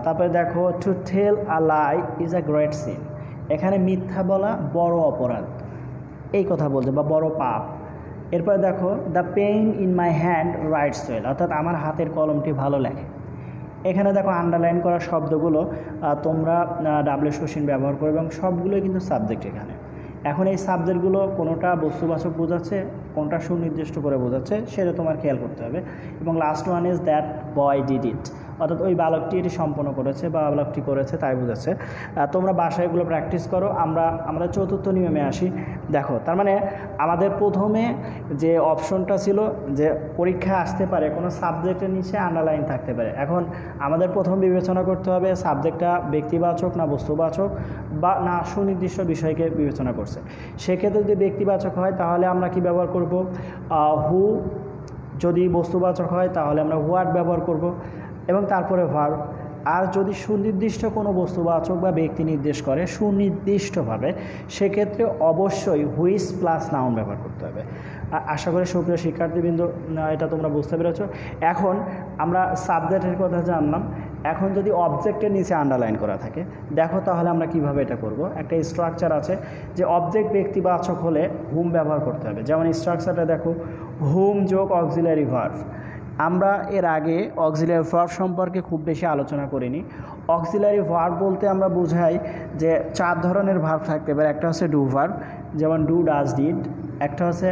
তারপরে দেখো to tell a lie is a great sin, এখানে মিথ্যা বলা বড় অপরাধ, এই কথা বলছে বা বড় পাপ। এরপরে দেখো the pain in my hand rights well, অর্থাৎ আমার হাতের কলমটি ভালো লেখে। এখানে দেখো আন্ডারলাইন করা শব্দগুলো তোমরা ডাব্লিউ কোশ্চেন ব্যবহার করো এবং সবগুলোই কিন্তু সাবজেক্ট এখানে। এখন এই সাবজেক্টগুলো কোনোটা বস্তুবাচক বোঝাচ্ছে, কোনটা সুনির্দিষ্ট করে বোঝাচ্ছে সেটা তোমার খেয়াল করতে হবে। এবং last one is that boy did it, অর্থাৎ ওই বালকটি এটি সম্পন্ন করেছে বা বালকটি করেছে তাই বোঝাচ্ছে। তোমরা বাসায় এগুলো প্র্যাকটিস করো। আমাদের চতুর্থ নিয়মে আসি। দেখো, তার মানে আমাদের প্রথমে যে অপশনটা ছিল যে পরীক্ষা আসতে পারে কোনো সাবজেক্টের নিচে আন্ডারলাইন থাকতে পারে। এখন আমাদের প্রথম বিবেচনা করতে হবে সাবজেক্টটা ব্যক্তিবাচক না বস্তুবাচক বা না সুনির্দিষ্ট বিষয়কে বিবেচনা করছে। সেক্ষেত্রে যদি ব্যক্তিবাচক হয় তাহলে আমরা কি ব্যবহার করব, হু। যদি বস্তুবাচক হয় তাহলে আমরা হোয়াট ব্যবহার করব এবং তারপরে ভার্ব। আর যদি সুনির্দিষ্ট কোনো বস্তুবাচক বা ব্যক্তি নির্দেশ করে সুনির্দিষ্টভাবে, সেক্ষেত্রে অবশ্যই হুইচ প্লাস নাউন ব্যবহার করতে হবে। আশা করি সুপ্রিয় শিক্ষার্থীবৃন্দ এটা তোমরা বুঝতে পেরেছ। এখন আমরা সাবজেক্টের কথা জানলাম। এখন যদি অবজেক্টের নিচে আন্ডারলাইন করা থাকে, দেখো তাহলে আমরা কিভাবে এটা করব। একটা স্ট্রাকচার আছে যে অবজেক্ট ব্যক্তিবাচক হলে হুম ব্যবহার করতে হবে। যেমন স্ট্রাকচারটা দেখো, হুম যোগ অক্সিলারি ভার্ব। আমরা এর আগে অক্সিলারি ভার্ব সম্পর্কে খুব বেশি আলোচনা করিনি। অক্সিলারি ভার্ব বলতে আমরা বোঝাই যে 4 ধরনের ভার্ব থাকতে পারে। একটা হচ্ছে ডু ভার্ব, যেমন ডু, ডাজ, ডিড। একটা হচ্ছে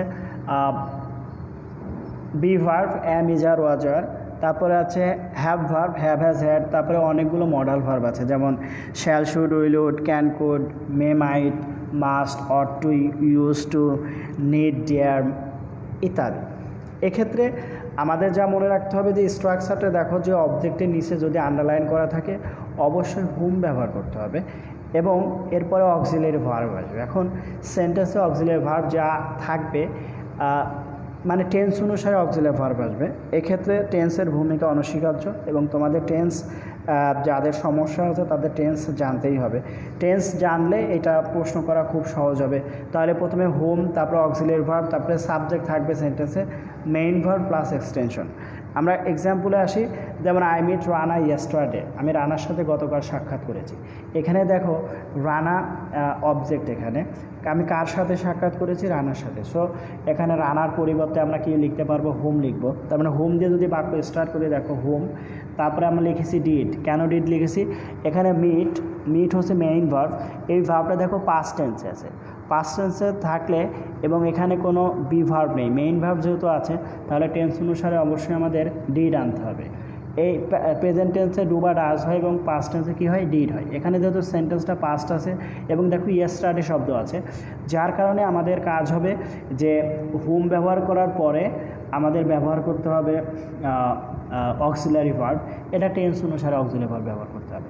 be verb, am, is, are, was, are. তারপরে আছে have verb, have, has, had. তারপরে অনেকগুলো মডাল ভার্ব আছে, যেমন shall, should, will, would, can, could, may, might, must, ought to, use to, need, dare ইত্যাদি। এক্ষেত্রে আমাদের যা মনে রাখতে হবে যে স্ট্রাকচারটা দেখো যে অবজেক্টের নিচে যদি আন্ডারলাইন করা থাকে অবশ্যই হুম ব্যবহার করতে হবে এবং এরপরে অক্সিলারি ভার্ব আসবে। এখন সেন্টেন্সে অক্সিলারি ভার্ব যা থাকবে মানে টেন্স অনুসারে অক্সিলারি ভার্ব আসবে। এক্ষেত্রে টেন্সের ভূমিকা অনস্বীকার্য এবং তোমাদের টেন্স যাদের সমস্যা আছে তাদের টেন্স জানতেই হবে। টেন্স জানলে এটা প্রশ্ন করা খুব সহজ হবে। তাহলে প্রথমে হোম, তারপরে অক্সিলারি ভার্ব, তারপরে সাবজেক্ট থাকবে সেন্টেন্সে, মেইন ভার্ব প্লাস এক্সটেনশন। আমরা এক্সাম্পলে আসি, যেমন আই মিট রানা ইয়েস্টারডে, আমি রানার সাথে গতকাল সাক্ষাৎ করেছি। এখানে দেখো রানা অবজেক্ট, এখানে আমি কার সাথে সাক্ষাৎ করেছি, রানার সাথে। সো এখানে রানার পরিবর্তে আমরা কি লিখতে পারবো, হোম লিখবো। তার মানে হোম দিয়ে যদি বাক্য স্টার্ট করে দেখো হোম, তারপরে আমরা লিখেছি ডিড। কেন ডিড লিখেছি, এখানে মিট হচ্ছে মেইন ভার্ব। এই ভার্বটা দেখো পাস্ট টেন্সে আছে। পাস্ট টেন্সে থাকলে এবং এখানে কোনো বি ভার্ব নেই, মেইন ভার্ব যেহেতু আছে তাহলে টেন্স অনুসারে অবশ্যই আমাদের ডিড আনতে হবে। এই প্রেজেন্ট টেন্সে ডু বা ডাজ হয় এবং পাস্ট টেন্সে কী হয়, ডিড হয়। এখানে যেহেতু সেন্টেন্সটা পাস্ট আছে এবং দেখো ইয়েস্টারডে শব্দ আছে, যার কারণে আমাদের কাজ হবে যে হুম ব্যবহার করার পরে আমাদের ব্যবহার করতে হবে অক্সিলারি ভার্ব। এটা টেন্স অনুসারে অক্সিলারি ভার্ব ব্যবহার করতে হবে,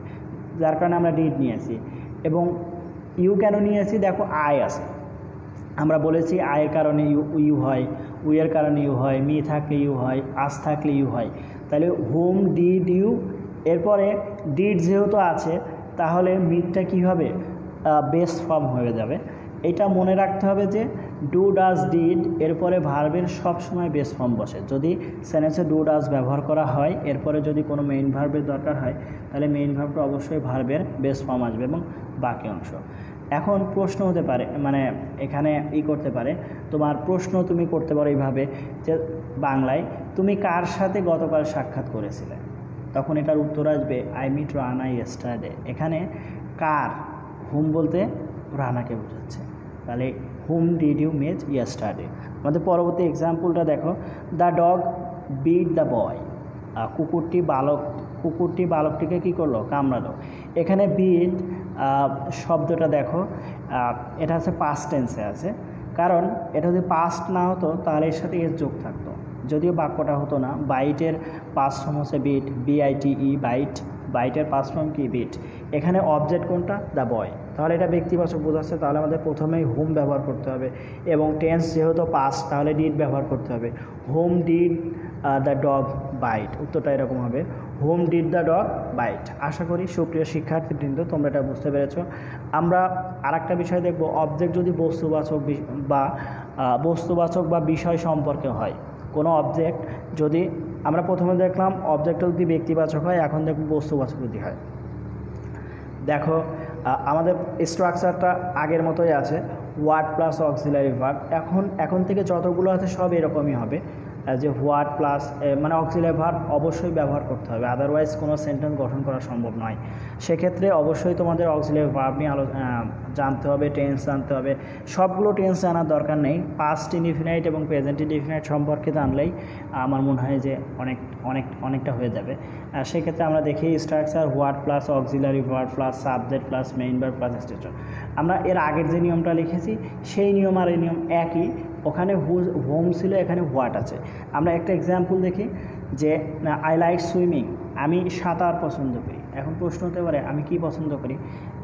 যার কারণে আমরা ডিড নিয়েছি। এবং ইউ কেন নিয়েছি, দেখো আই আছে, আমরা বলেছি আয়ের কারণে ইউ হয়, উইয়ের কারণে ইউ হয়, মি থাকলে ইউ হয়, আস থাকলে ইউ হয়। তাহলে হোম ডিড ইউ, এরপরে ডিড যেহেতু আছে তাহলে মিটটা কী হবে, বেস ফর্ম হয়ে যাবে। এটা মনে রাখতে হবে যে ডু ডাজ ডিড এরপরে ভার্বের সব সময় বেস ফর্ম বসে। যদি সেন্টেন্সে ডু ডাজ ব্যবহার করা হয় এরপরে যদি কোনো মেইন ভার্বের দরকার হয় তাহলে মেইন ভার্বটা অবশ্যই ভার্বের বেস ফর্ম আসবে এবং বাকি অংশ। এখন প্রশ্ন হতে পারে, মানে এখানে করতে পারে, তোমার প্রশ্ন তুমি করতে পারো এইভাবে যে বাংলায় তুমি কার সাথে গতকাল সাক্ষাৎ করেছিলে, তখন এটার উত্তর আসবে আই মিট রানা ইয়েস্টারডে। এখানে কার, হুম বলতে রানাকে বোঝাচ্ছে, তাহলে whom did you meet yesterday. আমাদের পরবর্তী এক্সাম্পলটা দেখো, the dog bit the boy, কুকুরটি বালকটিকে কী করলো, কামড়ালো। এখানে বিট শব্দটা দেখো এটা হচ্ছে পাস্ট টেন্সে আছে, কারণ এটা যদি পাস্ট না হতো তাহলে এর সাথে এর যোগ থাকতো, যদিও বাক্যটা হতো না। বাইটের পাস্ট ফর্ম হচ্ছে বিট, BITE বাইট, বাইটের পাস্ট ফর্ম কি, বিট। এখানে অবজেক্ট কোনটা, দ্য বয়, তাহলে এটা ব্যক্তিবাচক বোঝাচ্ছে, তাহলে আমাদের প্রথমেই হুম ব্যবহার করতে হবে এবং টেন্স যেহেতু পাস্ট তাহলে ডিড ব্যবহার করতে হবে। Whom did the dog bite, উত্তরটা এরকম হবে whom did the dog bite. আশা করি সুপ্রিয় শিক্ষার্থীবৃন্দ তোমরা এটা বুঝতে পেরেছো। আমরা আরেকটা বিষয় দেখব, অবজেক্ট যদি বস্তুবাচক বা বিষয় সম্পর্কে হয়। কোনো অবজেক্ট যদি আমরা প্রথমে দেখলাম অবজেক্টটা যদি ব্যক্তিবাচক হয়, এখন দেখব বস্তুবাচক যদি হয়। দেখো আমাদের স্ট্রাকচারটা আগের মতোই আছে, ওয়ার্ড প্লাস অক্সিলারি ভার্ব। এখন থেকে যতগুলো আছে সব এরকমই হবে। যে হোয়াট প্লাস মানে অক্সিলারি ভার্ব অবশ্যই ব্যবহার করতে হবে, আদারওয়াইজ কোনো সেন্টেন্স গঠন করা সম্ভব নয়। সেক্ষেত্রে অবশ্যই তোমাদের অক্সিলারি ভার্ব নিয়ে জানতে হবে, টেন্স জানতে হবে। সবগুলো টেন্স জানার দরকার নেই, পাস্ট ইনডিফিনাইট এবং প্রেজেন্ট ইনডিফিনাইট সম্পর্কে জানলেই আমার মনে হয় যে অনেকটা হয়ে যাবে। সেক্ষেত্রে আমরা দেখি structure what plus auxiliary verb plus subject plus main verb plus extension. আমরা এর আগের যে নিয়মটা লিখেছি সেই নিয়ম আর এই নিয়ম একই, ওখানে হোম ছিল, এখানে হোয়াট আছে। আমরা একটা এক্সাম্পল দেখি যে আই লাইক সুইমিং, আমি সাঁতার পছন্দ করি। এখন প্রশ্ন হতে পারে আমি কি পছন্দ করি,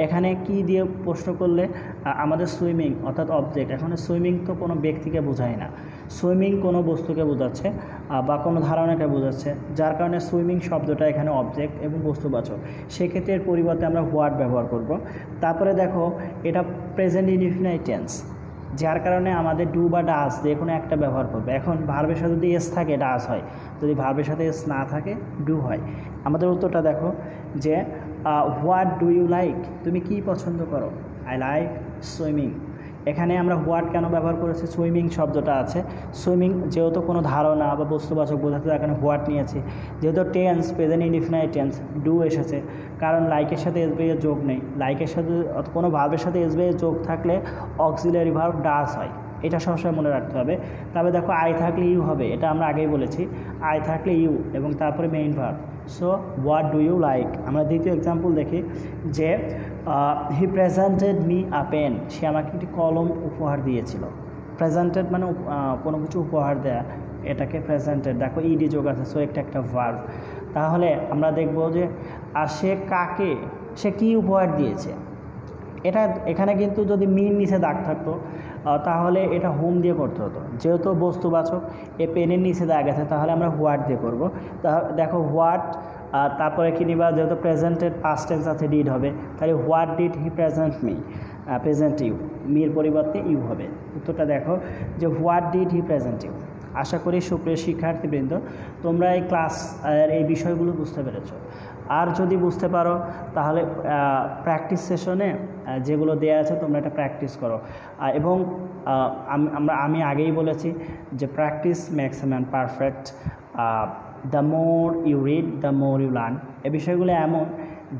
এখানে কি দিয়ে প্রশ্ন করলে আমাদের সুইমিং অর্থাৎ অবজেক্ট, এখন সুইমিং তো কোনো ব্যক্তিকে বোঝায় না, সুইমিং কোনো বস্তুকে বোঝাচ্ছে বা কোনো ধারণাকে বোঝাচ্ছে, যার কারণে সুইমিং শব্দটা এখানে অবজেক্ট এবং বস্তুবাচক। সেক্ষেত্রে এর পরিবর্তে আমরা হোয়াট ব্যবহার করব। তারপরে দেখো এটা প্রেজেন্ট ইনডিফিনাইট টেন্স, যার কারণে আমাদের ডু বা ডাস যে কোনো একটা ব্যবহার করবে। এখন ভার্বের সাথে যদি এস থাকে ডাস হয়, যদি ভার্বের সাথে এস না থাকে ডু হয়। আমাদের উত্তরটা দেখো যে হোয়াট ডু ইউ লাইক, তুমি কি পছন্দ করো, আই লাইক সুইমিং। এখানে আমরা হোয়াট কেন ব্যবহার করেছি, সুইমিং শব্দটা আছে, সুইমিং যেহেতু কোনো ধারণা বা বস্তুবাচক বোঝাতে এখানে হোয়াট নিয়েছি। যেহেতু tense present indefinite tense, do এসেছে, কারণ লাইকের সাথে এসবিআই এর যোগ নেই, লাইকের সাথে কোনো ভার্বের সাথে এসবিআই এর যোগ থাকলে অক্সিলারি ভার্ব ডাস হয়, এটা সবসময় মনে রাখতে হবে। তবে দেখো আই থাকলে ইউ হবে, এটা আমরা আগেই বলেছি, আই থাকলে ইউ এবং তারপরে main verb. So what do you like. আমরা দ্বিতীয় এক্সাম্পল দেখি যে he presented me a pen, সে আমাকে একটি কলম উপহার দিয়েছিল। প্রেজেন্টেড মানে কোনো কিছু উপহার দেয়া, এটাকে প্রেজেন্টেড, দেখো ইডি যোগ আছে, সো একটা ভার্ব। তাহলে আমরা দেখব যে সে কি উপহার দিয়েছে, এখানে কিন্তু যদি মিন নিচে দাগ থাকতো তাহলে এটা হোম দিয়ে করতে হতো, যেহেতু বস্তুবাচক এ পেনের নিচে দাগ আছে তাহলে আমরা হোয়াট দিয়ে করব। দেখো হোয়াট, তারপরে কি নিবা, যেহেতু প্রেজেন্টেড পাস্ট টেন্স আছে ডিড হবে, তাহলে what did he present me, present you, মির পরিবর্তে ইউ হবে। উত্তরটা দেখো যে what did he present you. আশা করি সুপ্রিয় শিক্ষার্থীবৃন্দ তোমরা এই এই বিষয়গুলো বুঝতে পেরেছ। আর যদি বুঝতে পারো তাহলে প্র্যাকটিস সেশনে যেগুলো দেয়া আছে তোমরা এটা প্র্যাকটিস করো। এবং আমি আগেই বলেছি যে practice makes a man perfect, the more you read the more you learn. এই বিষয়গুলো এমন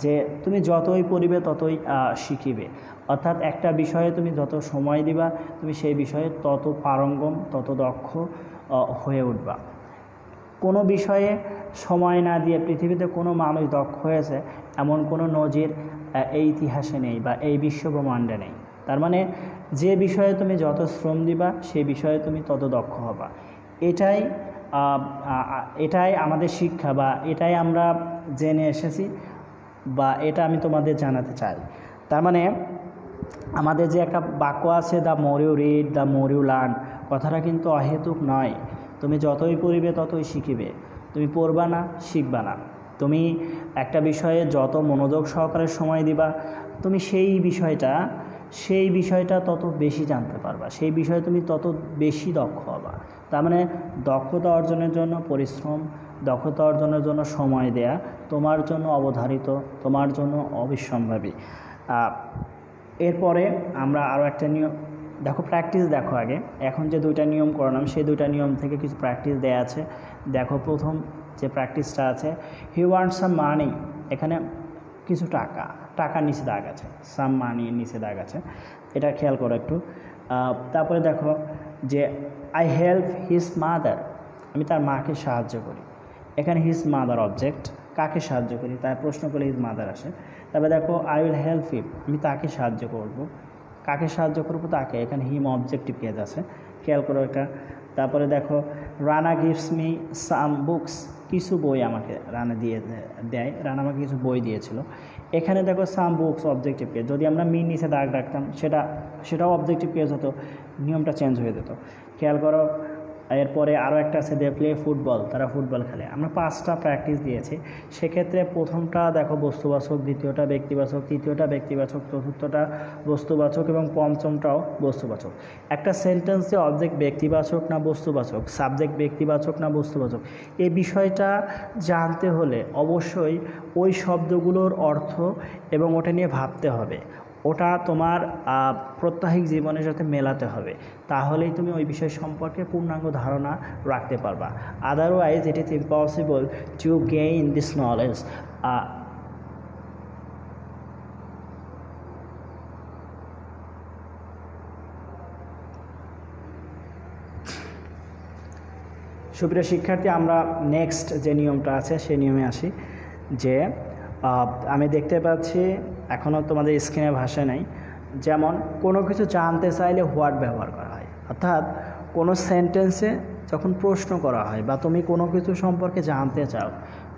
যে তুমি যতই পড়িবে ততই শিখিবে, অর্থাৎ একটা বিষয়ে তুমি যত সময় দিবা তুমি সেই বিষয়ে তত পারঙ্গম তত দক্ষ হয়ে উঠবা। কোনো বিষয়ে সময় না দিয়ে পৃথিবীতে কোনো মানুষ দক্ষ হয়েছে এমন কোনো নজির এই ইতিহাসে নেই বা এই বিশ্বব্রহ্মাণ্ডে নেই। তার মানে যে বিষয়ে তুমি যত শ্রম দিবা সেই বিষয়ে তুমি তত দক্ষ হবা। এটাই আমাদের শিক্ষা বা এটাই আমরা জেনে এসেছি বা এটা আমি তোমাদের জানাতে চাই। তার মানে আমাদের যে একটা বাক্য আছে the more you read the more you learn, কথাটা কিন্তু অহেতুক নয়। তুমি যতই পড়িবে ততই শিখিবে, তুমি পড়বা না শিখবা না। তুমি একটা বিষয়ে যত মনোযোগ সহকারে সময় দিবা তুমি সেই বিষয়টা তত বেশি জানতে পারবা, সেই বিষয়ে তুমি তত বেশি দক্ষ হবা। তার মানে দক্ষতা অর্জনের জন্য পরিশ্রম, দক্ষতা অর্জনের জন্য সময় দেয়া তোমার জন্য অবধারিত, তোমার জন্য অবিসম্ভাবী। এরপরে আমরা আরও একটা নিয়ম দেখো, প্র্যাকটিস দেখো আগে। এখন যে দুইটা নিয়ম করালাম সেই দুইটা নিয়ম থেকে কিছু প্র্যাকটিস দেয়া আছে। দেখো প্রথম যে প্র্যাকটিসটা আছে, হি ওয়ান্ট সাম মানি, এখানে কিছু টাকার নিচে দাগ আছে, সাম মানির নিচে দাগ আছে, এটা খেয়াল করো একটু। তারপরে দেখো যে আই হেল্প হিজ মাদার, আমি তার মাকে সাহায্য করি। এখানে হিজ মাদার অবজেক্ট, কাকে সাহায্য করি তাই প্রশ্ন করলে হিজ মাদার আসে। তারপরে দেখো আই উইল হেল্প হিম, আমি তাকে সাহায্য করব, কাকে সাহায্য করবো তাকে, এখানে হিম অবজেক্টিভ কেস আছে, খেয়াল করো এটা। তারপরে দেখো Rana gives me some books, কিছু বই আমাকে রানা দেয়, রানা আমাকে কিছু বই দিয়েছিল। এখানে দেখো সাম বুকস অবজেক্টিভ কেস, যদি আমরা মিন নিচে দাগ রাখতাম সেটাও অবজেক্টিভ কেস হতো, নিয়মটা চেঞ্জ হয়ে যেত, খেয়াল করো। এরপরে আরও একটা আছে দে প্লে ফুটবল, তারা ফুটবল খেলে। আমরা 5টা প্র্যাকটিস দিয়েছি, সেক্ষেত্রে প্রথমটা দেখো বস্তুবাচক, দ্বিতীয়টা ব্যক্তিবাচক, তৃতীয়টা ব্যক্তিবাচক, চতুর্থটা বস্তুবাচক এবং পঞ্চমটাও বস্তুবাচক। একটা সেন্টেন্সে অবজেক্ট ব্যক্তিবাচক না বস্তুবাচক, সাবজেক্ট ব্যক্তিবাচক না বস্তুবাচক, এই বিষয়টা জানতে হলে অবশ্যই ওই শব্দগুলোর অর্থ এবং ওটা নিয়ে ভাবতে হবে। ওটা তোমার প্রত্যাহিক জীবনের সাথে মেলাতে হবে, তাহলেই তুমি ওই বিষয় সম্পর্কে পূর্ণাঙ্গ ধারণা রাখতে পারবা। Otherwise it is impossible to gain this knowledge. সুপ্রিয় শিক্ষার্থী, আমরা নেক্সট যে নিয়মটা আছে সেই নিয়মে আসি। যে আমি দেখতে পাচ্ছি এখনও তোমাদের স্ক্রিনে ভাষা নাই, যেমন কোনো কিছু জানতে চাইলে হোয়াট ব্যবহার করা হয়, অর্থাৎ কোনো সেন্টেন্সে যখন প্রশ্ন করা হয় বা তুমি কোনো কিছু সম্পর্কে জানতে চাও,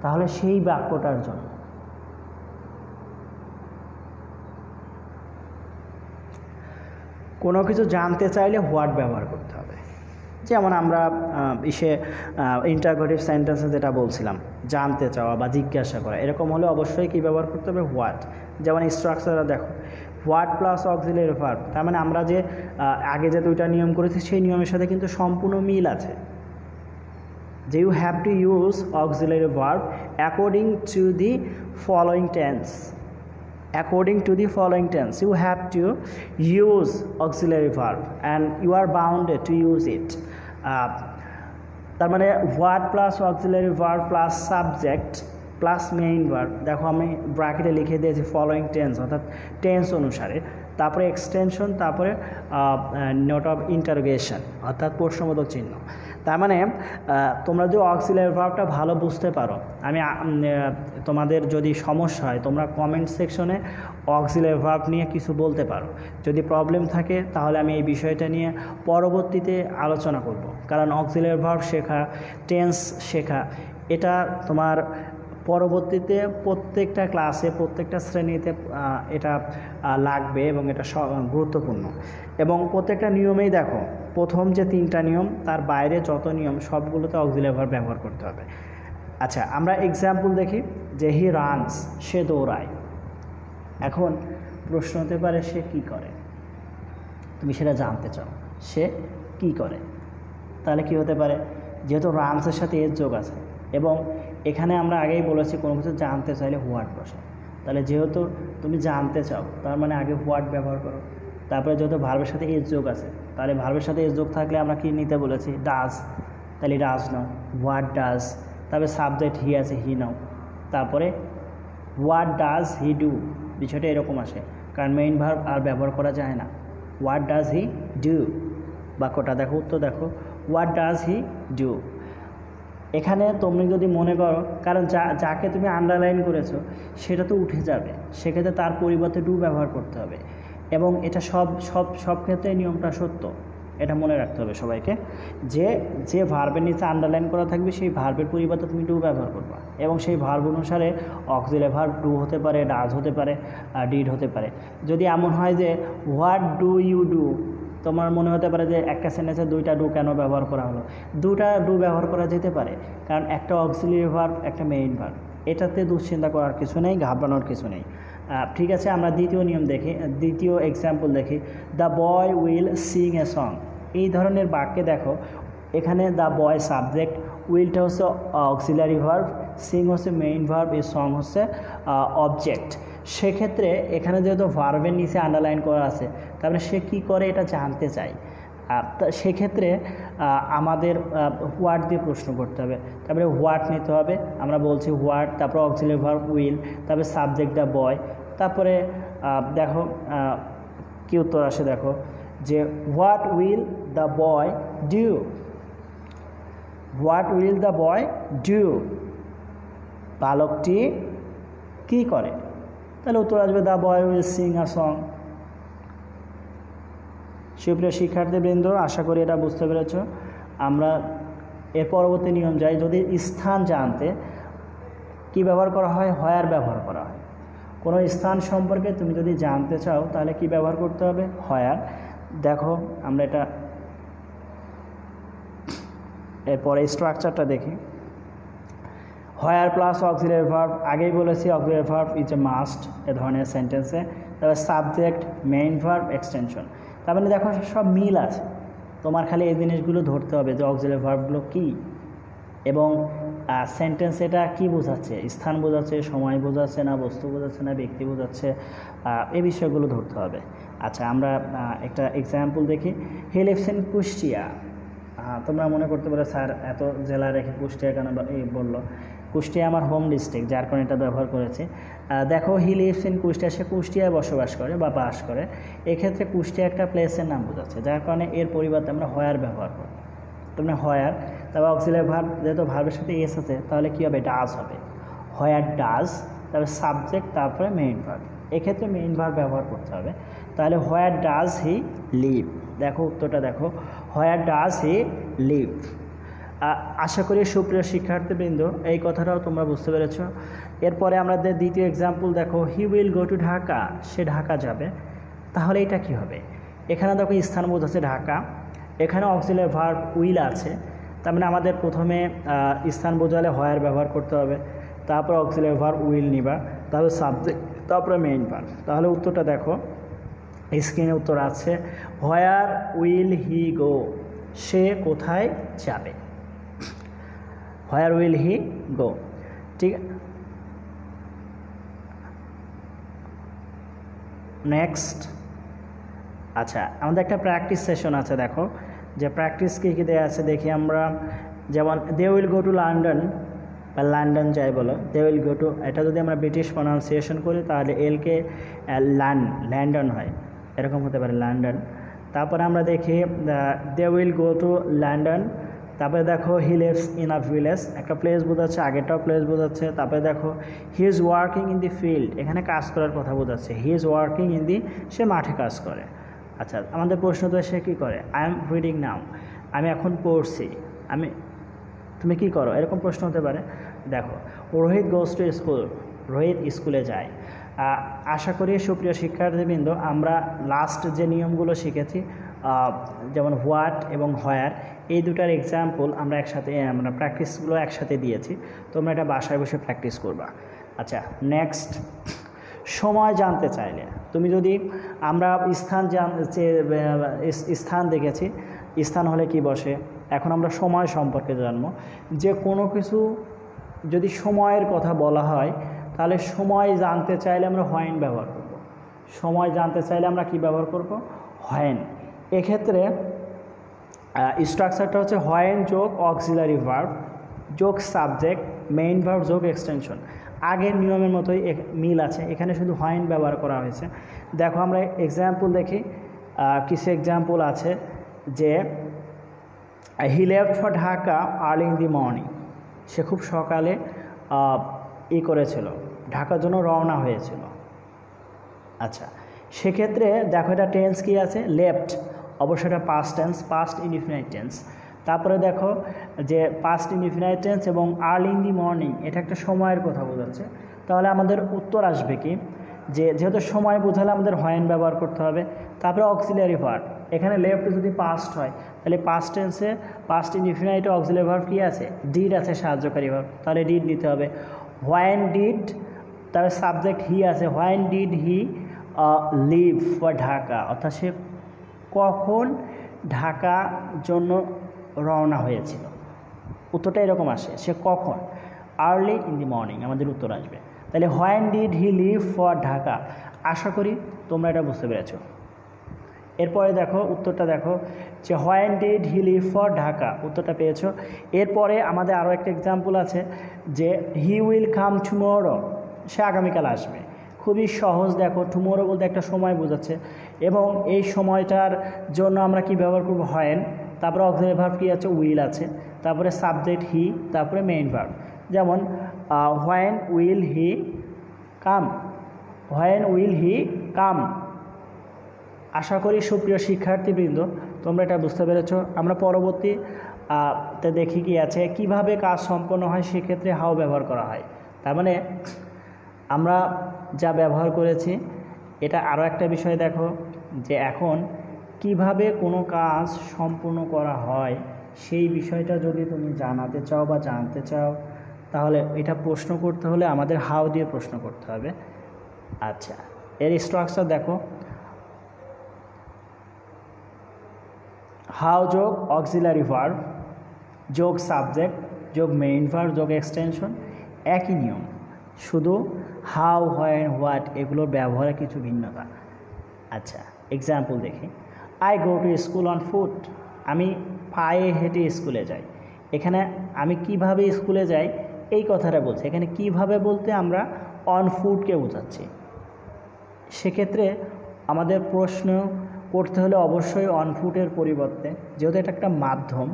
তাহলে সেই বাক্যটার জন্য কোনো কিছু জানতে চাইলে হোয়াট ব্যবহার করতে হবে। যেমন আমরা ইন্টারোগেটিভ সেন্টেন্সে যেটা বলছিলাম, জানতে চাওয়া বা জিজ্ঞাসা করা, এরকম হলে অবশ্যই কী ব্যবহার করতে হবে? হোয়াট। যেমন স্ট্রাকচারটা দেখো, হোয়াট প্লাস অক্সিলারি ভার্ব, তার মানে আমরা যে আগে যে দুইটা নিয়ম করেছি সেই নিয়মের সাথে কিন্তু সম্পূর্ণ মিল আছে। যে you have to use auxiliary verb according to the following tense. According to the following tense, you have to use auxiliary verb and you are bounded to use it. তার মানে what plus auxiliary verb plus subject plus main verb, দেখো আমি ব্র্যাকেটে লিখে দিয়েছি following tense, অর্থাৎ tense অনুসারে, তারপরে এক্সটেনশন, তারপরে নোট অফ ইন্টারোগেশন অর্থাৎ প্রশ্নবোধক চিহ্ন। তার মানে তোমরা যদি অক্সিলারি ভার্বটা ভালো বুঝতে পারো, আমি তোমাদের যদি সমস্যা হয় তোমরা কমেন্ট সেকশনে অক্সিলারি ভার্ব নিয়ে কিছু বলতে পারো। যদি প্রবলেম থাকে তাহলে আমি এই বিষয়টা নিয়ে পরবর্তীতে আলোচনা করব, কারণ অক্সিলারি ভার্ব শেখা, টেন্স শেখা, এটা তোমার পরবর্তীতে প্রত্যেকটা ক্লাসে প্রত্যেকটা শ্রেণীতে এটা লাগবে এবং এটা গুরুত্বপূর্ণ। এবং প্রত্যেকটা নিয়মেই দেখো, প্রথম যে 3টা নিয়ম, তার বাইরে যত নিয়ম সবগুলোতে অক্সিলারি ভার্ব ব্যবহার করতে হবে। আচ্ছা, আমরা এক্সাম্পল দেখি যে হি রানস, সে দৌড়ায়। এখন প্রশ্ন হতে পারে সে কি করে, তুমি সেটা জানতে চাও, সে কি করে। তাহলে কি হতে পারে? যেহেতু রানসের সাথে এর যোগ আছে এবং এখানে আমরা আগেই বলেছি কোনো কিছু জানতে চাইলে হোয়াট বসে, তাহলে যেহেতু তুমি জানতে চাও তার মানে আগে হোয়াট ব্যবহার করো। তারপরে যেহেতু ভার্বের সাথে এর যোগ আছে, তাহলে ভার্বের সাথে এর যোগ থাকলে আমরা কি নিতে বলেছি? ডাজ, তাহলে ডাজ নাও, হোয়াট ডাজ। তারপরে সাবজেক্ট হি আছে, হি নাও। তারপরে হোয়াট ডাজ হি ডু, বিষয়টা এরকম আসে, কারণ মেইন ভার্ব আর ব্যবহার করা যায় না। হোয়াট ডাজ হি ডু, বাক্যটা দেখো, উত্তর দেখো, হোয়াট ডাজ হি ডু। এখানে তুমি যদি মনে করো, কারণ যাকে তুমি আন্ডারলাইন করেছো সেটা তো উঠে যাবে, সেক্ষেত্রে তার পরিবর্তে ডু ব্যবহার করতে হবে। এবং এটা সব ক্ষেত্রে নিয়মটা সত্য, এটা মনে রাখতে হবে সবাইকে, যে ভার্বের নিচে আন্ডারলাইন করা থাকবে সেই ভার্বের পরিবর্তে তুমি ডু ব্যবহার করবা। এবং সেই ভার্ব অনুসারে অক্সিলারি ভার্ব ডু হতে পারে, ডাজ হতে পারে, ডিড হতে পারে। যদি এমন হয় যে হোয়াট ডু ইউ ডু, তোমার মনে হতে পারে যে একটা সেন্টেন্সে 2টা ডু কেন ব্যবহার করা হলো? 2টা ডু ব্যবহার করা যেতে পারে, কারণ একটা অক্সিলারি ভার্ব, একটা মেইন ভার্ব, এটাতে দুশ্চিন্তা করার কিছু নেই, ঘাবড়ানোর কিছু নেই। ঠিক আছে, আমরা দ্বিতীয় নিয়ম দেখি, দ্বিতীয় এক্সাম্পল দেখি। The boy will Singh a song, এই ধরনের বাক্যে দেখো, এখানে দ্য বয় সাবজেক্ট, উইলটা হচ্ছে অক্সিলারি ভার্ব, সিং হচ্ছে মেইন ভার্ব, এই সং হচ্ছে অবজেক্ট। সেক্ষেত্রে এখানে যেহেতু ভার্বের নিচে আন্ডারলাইন করা আছে, তারপরে সে কী করে এটা জানতে চাই, সেক্ষেত্রে আমাদের হোয়াট দিয়ে প্রশ্ন করতে হবে। তারপরে হোয়াট নিতে হবে, আমরা বলছি হোয়াট, তারপরে অক্সিলারি ভার্ব উইল, তারপরে সাবজেক্ট দ্য বয়। তারপরে দেখো কি উত্তর আসে, দেখো যে what will the boy do, what will the boy do, বালকটি কী করে? তাহলে উত্তর আসবে the boy will sing a song. সুপ্রিয় শিক্ষার্থীবৃন্দ, আশা করি এটা বুঝতে পেরেছ। আমরা এর পরবর্তী নিয়ম যাই। যদি স্থান জানতে কি ব্যবহার করা হয়? হোয়ার ব্যবহার করা হয়। কোনো স্থান সম্পর্কে তুমি যদি জানতে চাও তাহলে কি ব্যবহার করতে হবে? হোয়ার। দেখো আমরা এটা এরপরে স্ট্রাকচারটা দেখি। হোয়ার প্লাস অক্সিলারি ভার্ব, আগেই বলেছি auxiliary verb is a must এ ধরনের সেন্টেন্সে। তারপরে সাবজেক্ট, মেইন ভার্ব, এক্সটেনশন। তার মানে দেখো সব মিল আছে, তোমার খালি এই জিনিসগুলো ধরতে হবে যে অক্সিলারি ভার্বগুলো কী এবং সেন্টেন্স এটা কি বোঝাচ্ছে, স্থান বোঝাচ্ছে, সময় বোঝাচ্ছে, না বস্তু বোঝাচ্ছে, না ব্যক্তি বোঝাচ্ছে, এই বিষয়গুলো ধরতে হবে। আচ্ছা, আমরা একটা এক্সাম্পল দেখি। হি লিভস ইন কুষ্টিয়া। তোমরা মনে করতে পারো স্যার এত জেলা রেখে কুষ্টিয়া কেন বললো? কুষ্টিয়া আমার হোম ডিস্ট্রিক্ট, যার কারণে এটা ব্যবহার করেছে। দেখো, হি লিভস ইন কুষ্টিয়া, সে কুষ্টিয়ায় বসবাস করে বা বাস করে। এক্ষেত্রে কুষ্টিয়া একটা প্লেসের নাম বোঝাচ্ছে, যার কারণে এর পরিবর্তে আমরা হোয়ার ব্যবহার করি। তোমরা হোয়ার, তারপর অক্সিলারি ভার্ব, যেহেতু ভার্বের সাথে এস আছে তাহলে কী হবে? ডাজ হবে। হোয়ার ডাজ, তারপরে সাবজেক্ট, তারপরে মেইন ভার্ব। এক্ষেত্রে মেইন ভার্ব ব্যবহার করতে হবে। তাহলে হোয়ার ডাজ হি লিভ। দেখো উত্তরটা দেখো, হোয়ার ডাজ হি লিভ। আশা করি সুপ্রিয় শিক্ষার্থীবৃন্দ এই কথাটাও তোমরা বুঝতে পেরেছ। এরপরে আমাদের দ্বিতীয় এক্সাম্পল দেখো, he will go to Dhaka, সে ঢাকা যাবে। তাহলে এটা কি হবে? এখানে দেখো স্থান বোঝাচ্ছে ঢাকা, এখানে অক্সিলারি ভার্ব উইল আছে, তার মানে আমাদের প্রথমে স্থান বোঝালে হোয়ার ব্যবহার করতে হবে, তারপর অক্সিলারি ভার্ব উইল নিবা, তাহলে সাবজেক্ট, তারপরে মেইন ভার্ব। তাহলে উত্তরটা দেখো, স্ক্রিনে উত্তর আছে, হোয়ার উইল হি গো, সে কোথায় যাবে। হোয়ার উইল হি গো, ঠিক। নেক্সট, আচ্ছা আমাদের একটা প্র্যাকটিস সেশন আছে। দেখো যে প্র্যাকটিস কী কী দেওয়া আছে দেখি আমরা। যেমন they will go to London, বা লন্ডন যাই বলো, দে উইল গো টু, এটা যদি আমরা ব্রিটিশ প্রনাউন্সিয়েশন করি তাহলে এলকে ল্যান্ডন হয়, এরকম হতে পারে লন্ডন। তারপরে আমরা দেখি they will go to London. তারপরে দেখো he lives in a village, একটা প্লেস বোঝাচ্ছে, আগেরটাও প্লেস বোঝাচ্ছে। তারপরে দেখো he is working in the field, এখানে কাজ করার কথা বোঝাচ্ছে। He is working in the, সে মাঠে কাজ করে। আচ্ছা, আমাদের প্রশ্ন তো সে কী করে? আই এম রিডিং নাও, আমি এখন পড়ছি। তুমি কী করো? এরকম প্রশ্ন হতে পারে। দেখো, Rohit goes to school, Rohit স্কুলে যায়। আশা করি সুপ্রিয় শিক্ষার্থীবৃন্দ আমরা লাস্ট যে নিয়মগুলো শিখেছি, যেমন হোয়াট এবং হোয়ার, এই দুটার এক্সাম্পল আমরা একসাথে, আমরা প্র্যাকটিসগুলো একসাথে দিয়েছি। তোমরা এটা বাসায় বসে প্র্যাকটিস করবা। আচ্ছা, নেক্সট, সময় জানতে চাইলে তুমি যদি, আমরা স্থান দেখেছি, স্থান হলে কি বসে, এখন আমরা সময় সম্পর্কে জানবো। যে কোনো কিছু যদি সময়ের কথা বলা হয় তাহলে সময় জানতে চাইলে আমরা হোয়েন ব্যবহার করব। সময় জানতে চাইলে আমরা কি ব্যবহার করব? হোয়েন। এক্ষেত্রে স্ট্রাকচারটা হচ্ছে হোয়েন যোগ অক্সিলারি ভার্ব যোগ সাবজেক্ট, মেইন ভার্ব যোগ এক্সটেনশন। আগের নিয়মের মতোই মিল আছে, এখানে শুধু হোয়েন ব্যবহার করা হয়েছে। দেখো আমরা এক্সাম্পল দেখি, কিছু এক্সাম্পল আছে যে he left for Dhaka early in the morning, সে খুব সকালে করেছিল, ঢাকার জন্য রওনা হয়েছিল। আচ্ছা, সেক্ষেত্রে দেখো এটা টেন্স কি আছে? লেফট, অবশ্যই এটা past tense, past indefinite tense. তারপরে দেখো যে পাস্ট ইনডিফিনাইট টেন্স এবং আর্লি ইন দি মর্নিং, এটা একটা সময়ের কথা বোঝাচ্ছে। তাহলে আমাদের উত্তর আসবে কি, যে যেহেতু সময় বোঝালে আমাদের হোয়েন ব্যবহার করতে হবে। তারপরে অক্সিলারি ভার্ব, এখানে লেফট যদি পাস্ট হয় তাহলে পাস্ট টেন্সে পাস্ট ইনডিফিনাইটে অক্সিলারি ভার্ব কী আছে? ডিড আছে, সাহায্যকারী ভার্ব, তাহলে ডিড নিতে হবে। হোয়েন ডিড, তারপরে সাবজেক্ট হি আছে, when did he leave for Dhaka, অর্থাৎ সে কখন ঢাকা জন্য রওনা হয়েছিল। উত্তরটা এরকম আসে, সে কখন, আর্লি ইন দি মর্নিং আমাদের উত্তর আসবে। তাহলে when did he leave for Dhaka. আশা করি তোমরা এটা বুঝতে পেরেছ। এরপরে দেখো উত্তরটা দেখো যে when did he leave for Dhaka, উত্তরটা পেয়েছ। এরপরে আমাদের আরও একটা এক্সাম্পল আছে যে হি উইল কাম টুমরো, সে আগামীকাল আসবে। খুবই সহজ। দেখো টুমরো বলতে একটা সময় বোঝাচ্ছে এবং এই সময়টার জন্য আমরা কি ব্যবহার করব? হোয়েন। তারপরে অক্সিলারি ভার্ব কী আছে? উইল আছে। তারপরে সাবজেক্ট হি, তারপরে মেইন ভার্ব। যেমন when will he come, when will he come. আশা করি সুপ্রিয় শিক্ষার্থীবৃন্দ তোমরা এটা বুঝতে পেরেছ। আমরা পরবর্তীতে দেখি কি আছে, কিভাবে কাজ সম্পন্ন হয়, সেক্ষেত্রে হাউ ব্যবহার করা হয়। তার মানে আমরা যা ব্যবহার করেছি এটা আরও একটা বিষয় দেখো যে এখন কিভাবে কোনো কাজ সম্পূর্ণ করা হয় সেই বিষয়টা যদি তুমি জানাতে চাও বা জানতে চাও তাহলে এটা প্রশ্ন করতে হলে আমাদের হাউ দিয়ে প্রশ্ন করতে হবে। আচ্ছা, এর স্ট্রাকচার দেখো, হাউ যোগ অক্সিলারি ভার্ব যোগ সাবজেক্ট যোগ মেইন ভার্ব যোগ এক্সটেনশন, একই নিয়ম, শুধু হাউ, হোয়েন, হোয়াট এগুলোর ব্যবহারে কিছু ভিন্নতা। আচ্ছা, এক্সাম্পল দেখি। I go to school on foot, আমি পায়ে হেঁটে স্কুলে যাই। এখানে আমি কিভাবে স্কুলে যাই এই কথাটা বলছি। এখানে কিভাবে বলতে আমরা অন ফুটকে বোঝাচ্ছি। সেক্ষেত্রে আমাদের প্রশ্ন করতে হলে অবশ্যই অন ফুটের পরিবর্তে, যেহেতু এটা একটা মাধ্যম,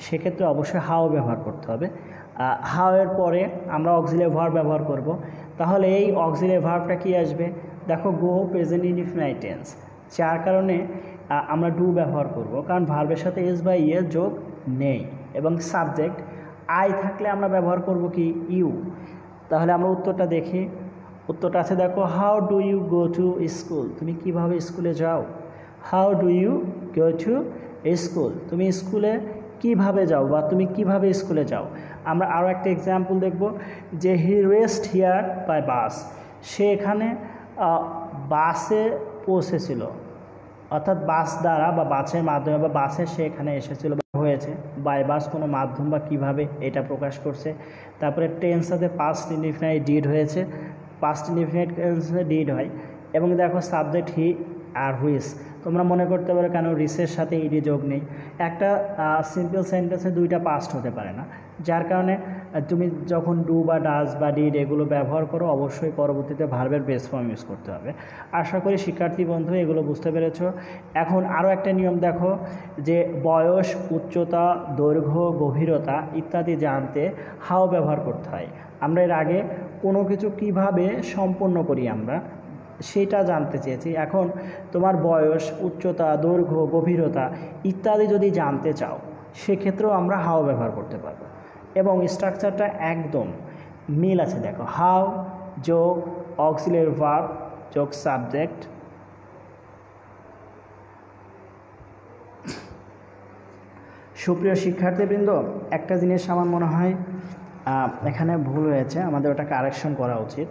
সেক্ষেত্রে অবশ্যই হাউ ব্যবহার করতে হবে। হাউ এর পরে আমরা অক্সিলারি ভার্ব ব্যবহার করব। তাহলে এই অক্সিলারি ভার্বটা কি আসবে? দেখো, গো প্রেজেন্ট ইনডিফিনাইট টেন্স, যার কারণে আমরা ডু ব্যবহার করব, কারণ ভার্বের সাথে এস বা ইয়ে যোগ নেই। এবং সাবজেক্ট আই থাকলে আমরা ব্যবহার করব কি? ইউ। তাহলে আমরা উত্তরটা দেখি। উত্তরটা আছে, দেখো, how do you go to school, তুমি কিভাবে স্কুলে যাও। How do you go to school, তুমি স্কুলে কিভাবে যাও বা তুমি কিভাবে স্কুলে যাও। আমরা আরও একটা এক্সাম্পল দেখব যে হি রেস্ট হিয়ার বাই বাস, সে এখানে বাসে পৌঁছেছিল, অর্থাৎ বাস দ্বারা বা বাসের মাধ্যমে বা বাসে সে এখানে এসেছিল হয়েছে। বাই বাস কোনো মাধ্যম বা কিভাবে এটা প্রকাশ করছে। তারপরে টেন্স সাথে পাস্ট ইনডিফিনাইট ডিড হয়েছে, পাস্ট ইনডিফিনাইট টেন্সে ডিড হয়। এবং দেখো সাবজেক্ট হি আর হুইস, তোমরা মনে করতে পারো কেন রিসের সাথে ইডি যোগ নেই। একটা সিম্পল সেন্টেন্সে দুইটা পাস্ট হতে পারে না, যার কারণে তুমি যখন ডু বা ডাজ বা ডিড এগুলো ব্যবহার করো অবশ্যই পরবর্তীতে ভার্বের বেস ফর্ম ইউজ করতে হবে। আশা করি শিক্ষার্থী বন্ধু এগুলো বুঝতে পেরেছ। এখন আরও একটা নিয়ম দেখো যে বয়স, উচ্চতা, দৈর্ঘ্য, গভীরতা ইত্যাদি জানতে হাউ ব্যবহার করতে হয়। আমরা এর আগে কোনো কিছু কিভাবে সম্পন্ন করি আমরা সেটা জানতে চেয়েছি। এখন তোমার বয়স, উচ্চতা, দৈর্ঘ্য, গভীরতা ইত্যাদি যদি জানতে চাও সেক্ষেত্রেও আমরা হাউ ব্যবহার করতে পারবো। এবং স্ট্রাকচারটা একদম মিল আছে। দেখো, হাউ যোগ অক্সিলারি ভার্ব যোগ সাবজেক্ট, সুপ্রিয় শিক্ষার্থীবৃন্দ, একটা জিনিস আমার মনে হয় এখানে ভুল হয়েছে, আমাদের ওটা কারেকশন করা উচিত।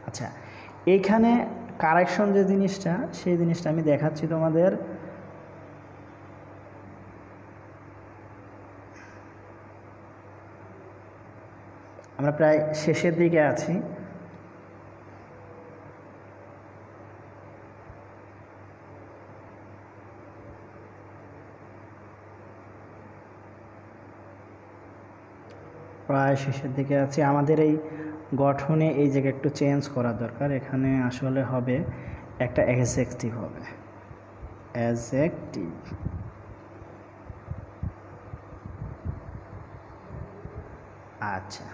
আচ্ছা, এইখানে কারেকশন যে জিনিসটা, সেই জিনিসটা আমি দেখাচ্ছি তোমাদের। আমরা প্রায় শেষের দিকে আছি। প্রায় শেষের দিকে আছি। আমাদের এই গঠনে এই জায়গায় একটু চেঞ্জ করা দরকার। এখানে আসলে হবে একটা অ্যাডজেক্টিভ হবে, অ্যাডজেক্টিভ। আচ্ছা,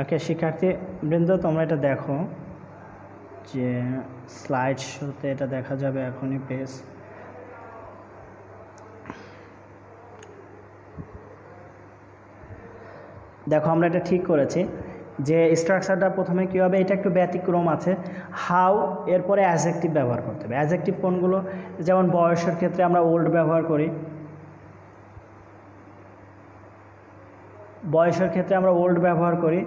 ওকে শিক্ষার্থীবৃন্দ, তোমরা এটা দেখো যে স্লাইড শোতে এটা দেখা যাবে এখনই পেজ। দেখো, আমরা এটা ঠিক করেছি যে স্ট্রাকচারটা প্রথমে কী হবে, এটা একটু ব্যতিক্রম আছে। হাউ এরপরে অ্যাডজেক্টিভ ব্যবহার করতে হবে। অ্যাডজেক্টিভ কোনগুলো? যেমন বয়সের ক্ষেত্রে আমরা ওল্ড ব্যবহার করি, বয়সের ক্ষেত্রে আমরা ওল্ড ব্যবহার করি।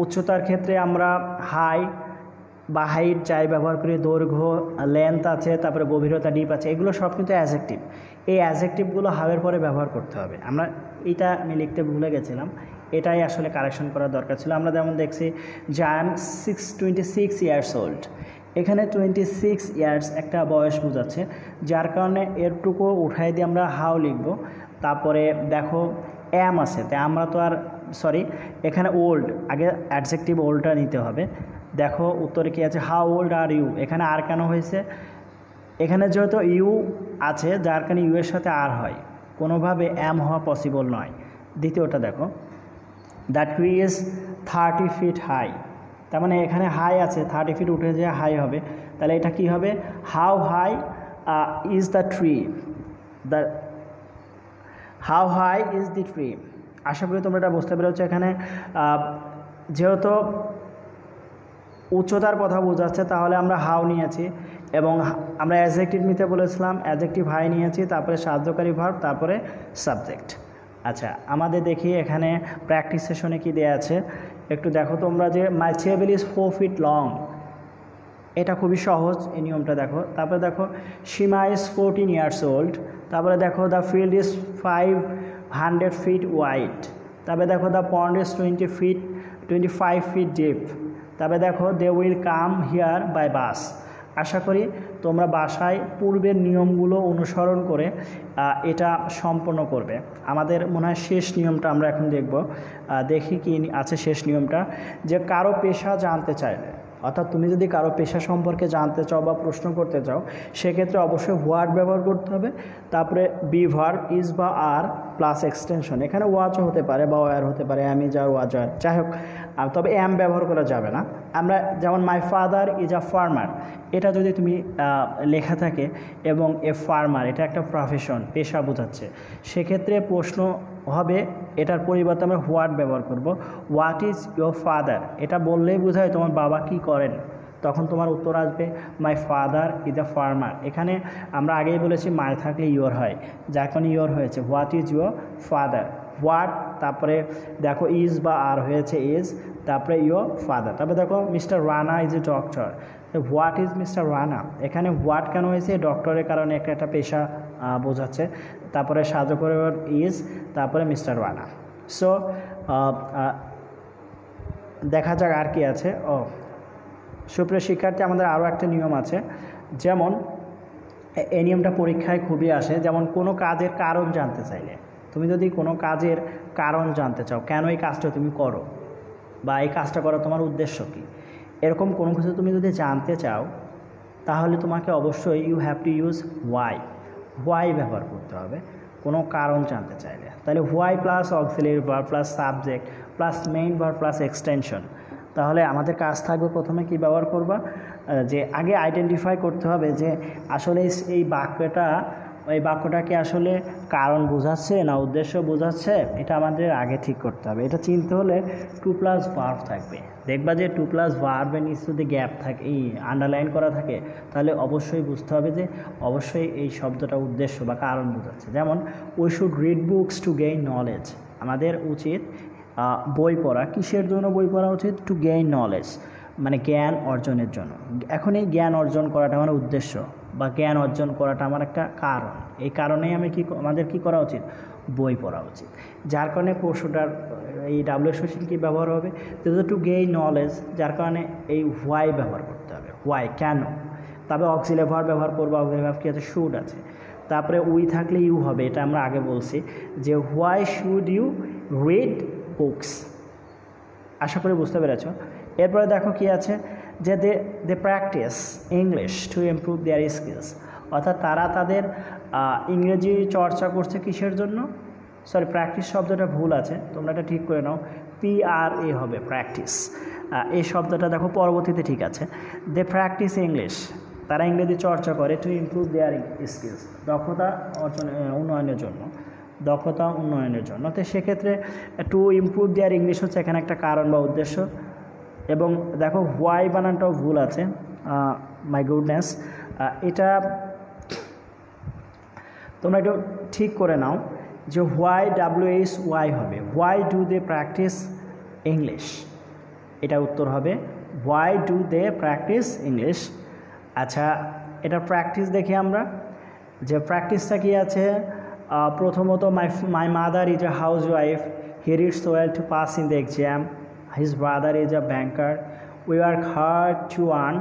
উচ্চতার ক্ষেত্রে আমরা হাই বা হাইট যাই ব্যবহার করি। দৈর্ঘ্য, লেন্থ আছে, তারপরে গভীরতা, ডিপ আছে, এগুলো সব কিন্তু অ্যাডজেক্টিভ। এই অ্যাডজেক্টিভগুলো হাউয়ের পরে ব্যবহার করতে হবে। আমি লিখতে ভুলে গেছিলাম, এটাই আসলে কারেকশন করার দরকার ছিল। আমরা যেমন দেখছি যে আই এম 26 ইয়ার্স ওল্ড, এখানে 26 ইয়ার্স একটা বয়স বোঝাচ্ছে, যার কারণে এরটুকু উঠাই দিয়ে আমরা হাউ লিখব। তারপরে দেখো অ্যাম আছে, তাই আমরা তো আর এখানে ওল্ড, আগে অ্যাডজেক্টিভ ওল্ডটা নিতে হবে। দেখো উত্তরে কী আছে, হাউ ওল্ড আর ইউ। এখানে আর কেন হয়েছে? এখানে যেহেতু ইউ আছে, যার কারণে ইউ এর সাথে আর হয়, কোনোভাবে অ্যাম হওয়া পসিবল নয়। দ্বিতীয়টা দেখো, the tree is 30 feet high, তার মানে এখানে হাই আছে, 30 ফিট উঠে যে হাই হবে, তাহলে এটা কি হবে, how high is the tree. The how high is the tree. আশা করি তোমরা এটা বুঝতে পেরেছো। এখানে যেহেতু উচ্চতার কথা বোঝাচ্ছে তাহলে আমরা হাউ নিয়েছি এবং আমরা অ্যাডজেক্টিভ নিতে বলেছিলাম, অ্যাডজেক্টিভ হাই নিয়েছি, তারপরে সাহায্যকারী ভার্ব, তারপরে সাবজেক্ট। আচ্ছা, আমাদের দেখি এখানে প্র্যাকটিস সেশনে কি দেওয়া আছে একটু দেখো তোমরা। যে মাই টেবিল ইজ 4 feet লং, এটা খুবই সহজ, এই নিয়মটা দেখো। তারপরে দেখো সীমা ইজ 14 years old। তারপরে দেখো the field is 500 feet wide. তারপরে দেখো the pond is 25 feet deep. তারপরে দেখো they will come here by bus. আশা করি তোমরা বাসায় পূর্বের নিয়মগুলো অনুসরণ করে এটা সম্পন্ন করবে। আমাদের মনে হয় শেষ নিয়মটা আমরা এখন দেখব। দেখি কি আছে শেষ নিয়মটা, যে কারো পেশা জানতে চাইলে, অর্থাৎ তুমি যদি কারো পেশা সম্পর্কে জানতে চাও বা প্রশ্ন করতে চাও, সেক্ষেত্রে অবশ্যই হোয়াট ব্যবহার করতে হবে। তারপরে বি ভার্ব ইজ বা আর প্লাস এক্সটেনশন। এখানে ওয়াচও হতে পারে বা ওয়ার হতে পারে, আমি যার ওয়াজার, যাই হোক, তবে এম ব্যবহার করা যাবে না। আমরা যেমন my father is a farmer, এটা যদি তুমি লেখা থাকে এবং এ ফার্মার এটা একটা প্রফেশন, পেশা বোঝাচ্ছে, সেক্ষেত্রে প্রশ্ন হবে এটার পরিবর্তে আমরা হোয়াট ব্যবহার করব। হোয়াট ইজ ইয়োর ফাদার, এটা বললেই বোঝায় তোমার বাবা কি করেন, তখন তোমার উত্তর আসবে my father is a farmer. এখানে আমরা আগেই বলেছি মাই থাকলে ইয়োর হয়, যার কারণে ইয়োর হয়েছে। What is your father, what, তারপরে দেখো ইজ বা আর হয়েছে ইজ, তারপরে ইয়োর ফাদার। তারপরে দেখো mister Rana is a doctor, what is mister Rana, এখানে হোয়াট কেন হয়েছে, ডক্টরের কারণে একটা পেশা বোঝাচ্ছে। তারপরে সাহায্যকারী ইজ, তারপরে মিস্টার রানা। সো দেখা যাক আর কি আছে। সুপ্রিয় শিক্ষার্থী, আমাদের আরও একটা নিয়ম আছে, যেমন এই নিয়মটা পরীক্ষায় খুবই আসে। যেমন কোনো কাজের কারণ জানতে চাইলে, তুমি যদি কোনো কাজের কারণ জানতে চাও, কেন এই কাজটা তুমি করো বা এই কাজটা করার তোমার উদ্দেশ্য কী, এরকম কোনো কিছু তুমি যদি জানতে চাও, তাহলে তোমাকে অবশ্যই you have to use why ব্যবহার করতে হবে কোনো কারণ জানতে চাইলে। তাহলে why plus auxiliary verb plus subject plus main verb plus extension. তাহলে আমাদের কাজ থাকবে প্রথমে কি ব্যবহার করবা, যে আগে আইডেন্টিফাই করতে হবে যে আসলে এই বাক্যটা কি আসলে কারণ বোঝাচ্ছে না উদ্দেশ্য বোঝাচ্ছে, এটা আমাদের আগে ঠিক করতে হবে। এটা চিনতে হলে 2+ ভার্ব থাকবে। দেখবা যে 2+ ভার্বের নিচে যদি গ্যাপ থাকে, এই আন্ডারলাইন করা থাকে, তাহলে অবশ্যই বুঝতে হবে যে অবশ্যই এই শব্দটা উদ্দেশ্য বা কারণ বোঝাচ্ছে। যেমন we should read books to gain knowledge, আমাদের উচিত বই পড়া। কিসের জন্য বই পড়া উচিত? টু গেইন নলেজ, মানে জ্ঞান অর্জনের জন্য। এখন এই জ্ঞান অর্জন করাটা আমার উদ্দেশ্য বা জ্ঞান অর্জন করাটা আমার একটা কারণ, এই কারণেই আমাদের কি করা উচিত? বই পড়া উচিত। যার কারণে পশুটার এই ডাব্লিউএসএসিল কি ব্যবহার হবে? টু গেইন নলেজ, যার কারণে এই হোয়াই ব্যবহার করতে হবে। হোয়াই, কেন। তারপরে অক্সিলারি ভার্ব ব্যবহার করবো, অক্সিলারি ভার্ব কি আছে? শুড আছে। তারপরে উই থাকলে ইউ হবে, এটা আমরা আগে বলছি যে why should you read books. আশা করি বুঝতে পেরেছ। এরপরে দেখো কি আছে, যে they practice English to improve their skills, অর্থাৎ তারা তাদের ইংরেজি চর্চা করছে কিসের জন্য? সরি, প্র্যাকটিস শব্দটা ভুল আছে, তোমরা এটা ঠিক করে নাও, PRA হবে প্র্যাকটিস। এই শব্দটা দেখো পরবর্তীতে ঠিক আছে। দে প্র্যাকটিস ইংলিশ, তারা ইংরেজি চর্চা করে টু ইমপ্রুভ দেয়ার স্কিলস, দক্ষতা উন্নয়নের জন্য। তো সেক্ষেত্রে টু ইমপ্রুভ দেয়ার ইংলিশ হচ্ছে এখানে একটা কারণ বা উদ্দেশ্য। এবং দেখো হোয়াই বানানটাও ভুল আছে, মাই গুডনেস, এটা তোমরা একটু ঠিক করে নাও যে হোয়াই WHY হবে, why do they practice English, এটা উত্তর হবে why do they practice English. আচ্ছা, এটা প্র্যাকটিস দেখি আমরা, যে প্র্যাকটিসটা কি আছে। প্রথমত my mother is a housewife, he reads well to pass in the exam, his brother is a banker, we work hard to earn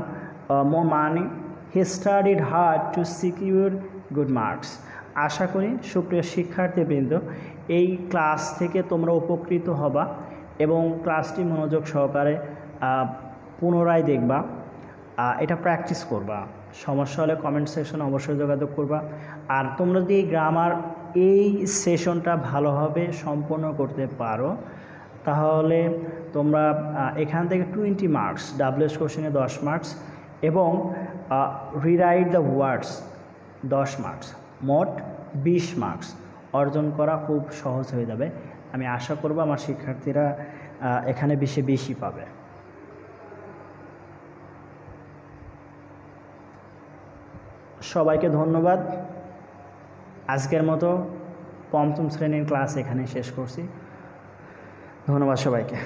more money, he studied hard to secure good marks. আশা করি সুপ্রিয় শিক্ষার্থীবৃন্দ এই class থেকে তোমরা উপকৃত হবা এবং ক্লাসটি মনোযোগ সহকারে পুনরায় দেখবা, এটা প্র্যাকটিস করবা। সমস্যা হলে কমেন্ট সেকশনে অবশ্যই যোগাযোগ করবা। আর তোমরা যদি গ্রামার এই সেশনটা ভালোভাবে সম্পন্ন করতে পারো, তাহলে তোমরা এখান থেকে 20 মার্কস, WH কোশ্চেনে 10 মার্কস এবং রিরাইট দ্য ওয়ার্ডস 10 মার্কস, মোট 20 মার্কস অর্জন করা খুব সহজ হয়ে যাবে। আমি আশা করব আমার শিক্ষার্থীরা এখানে 20-এ 20ই পাবে। সবাইকে ধন্যবাদ। আজকের মতো পঞ্চম শ্রেণীর ক্লাস এখানে শেষ করছি। ধন্যবাদ সবাইকে।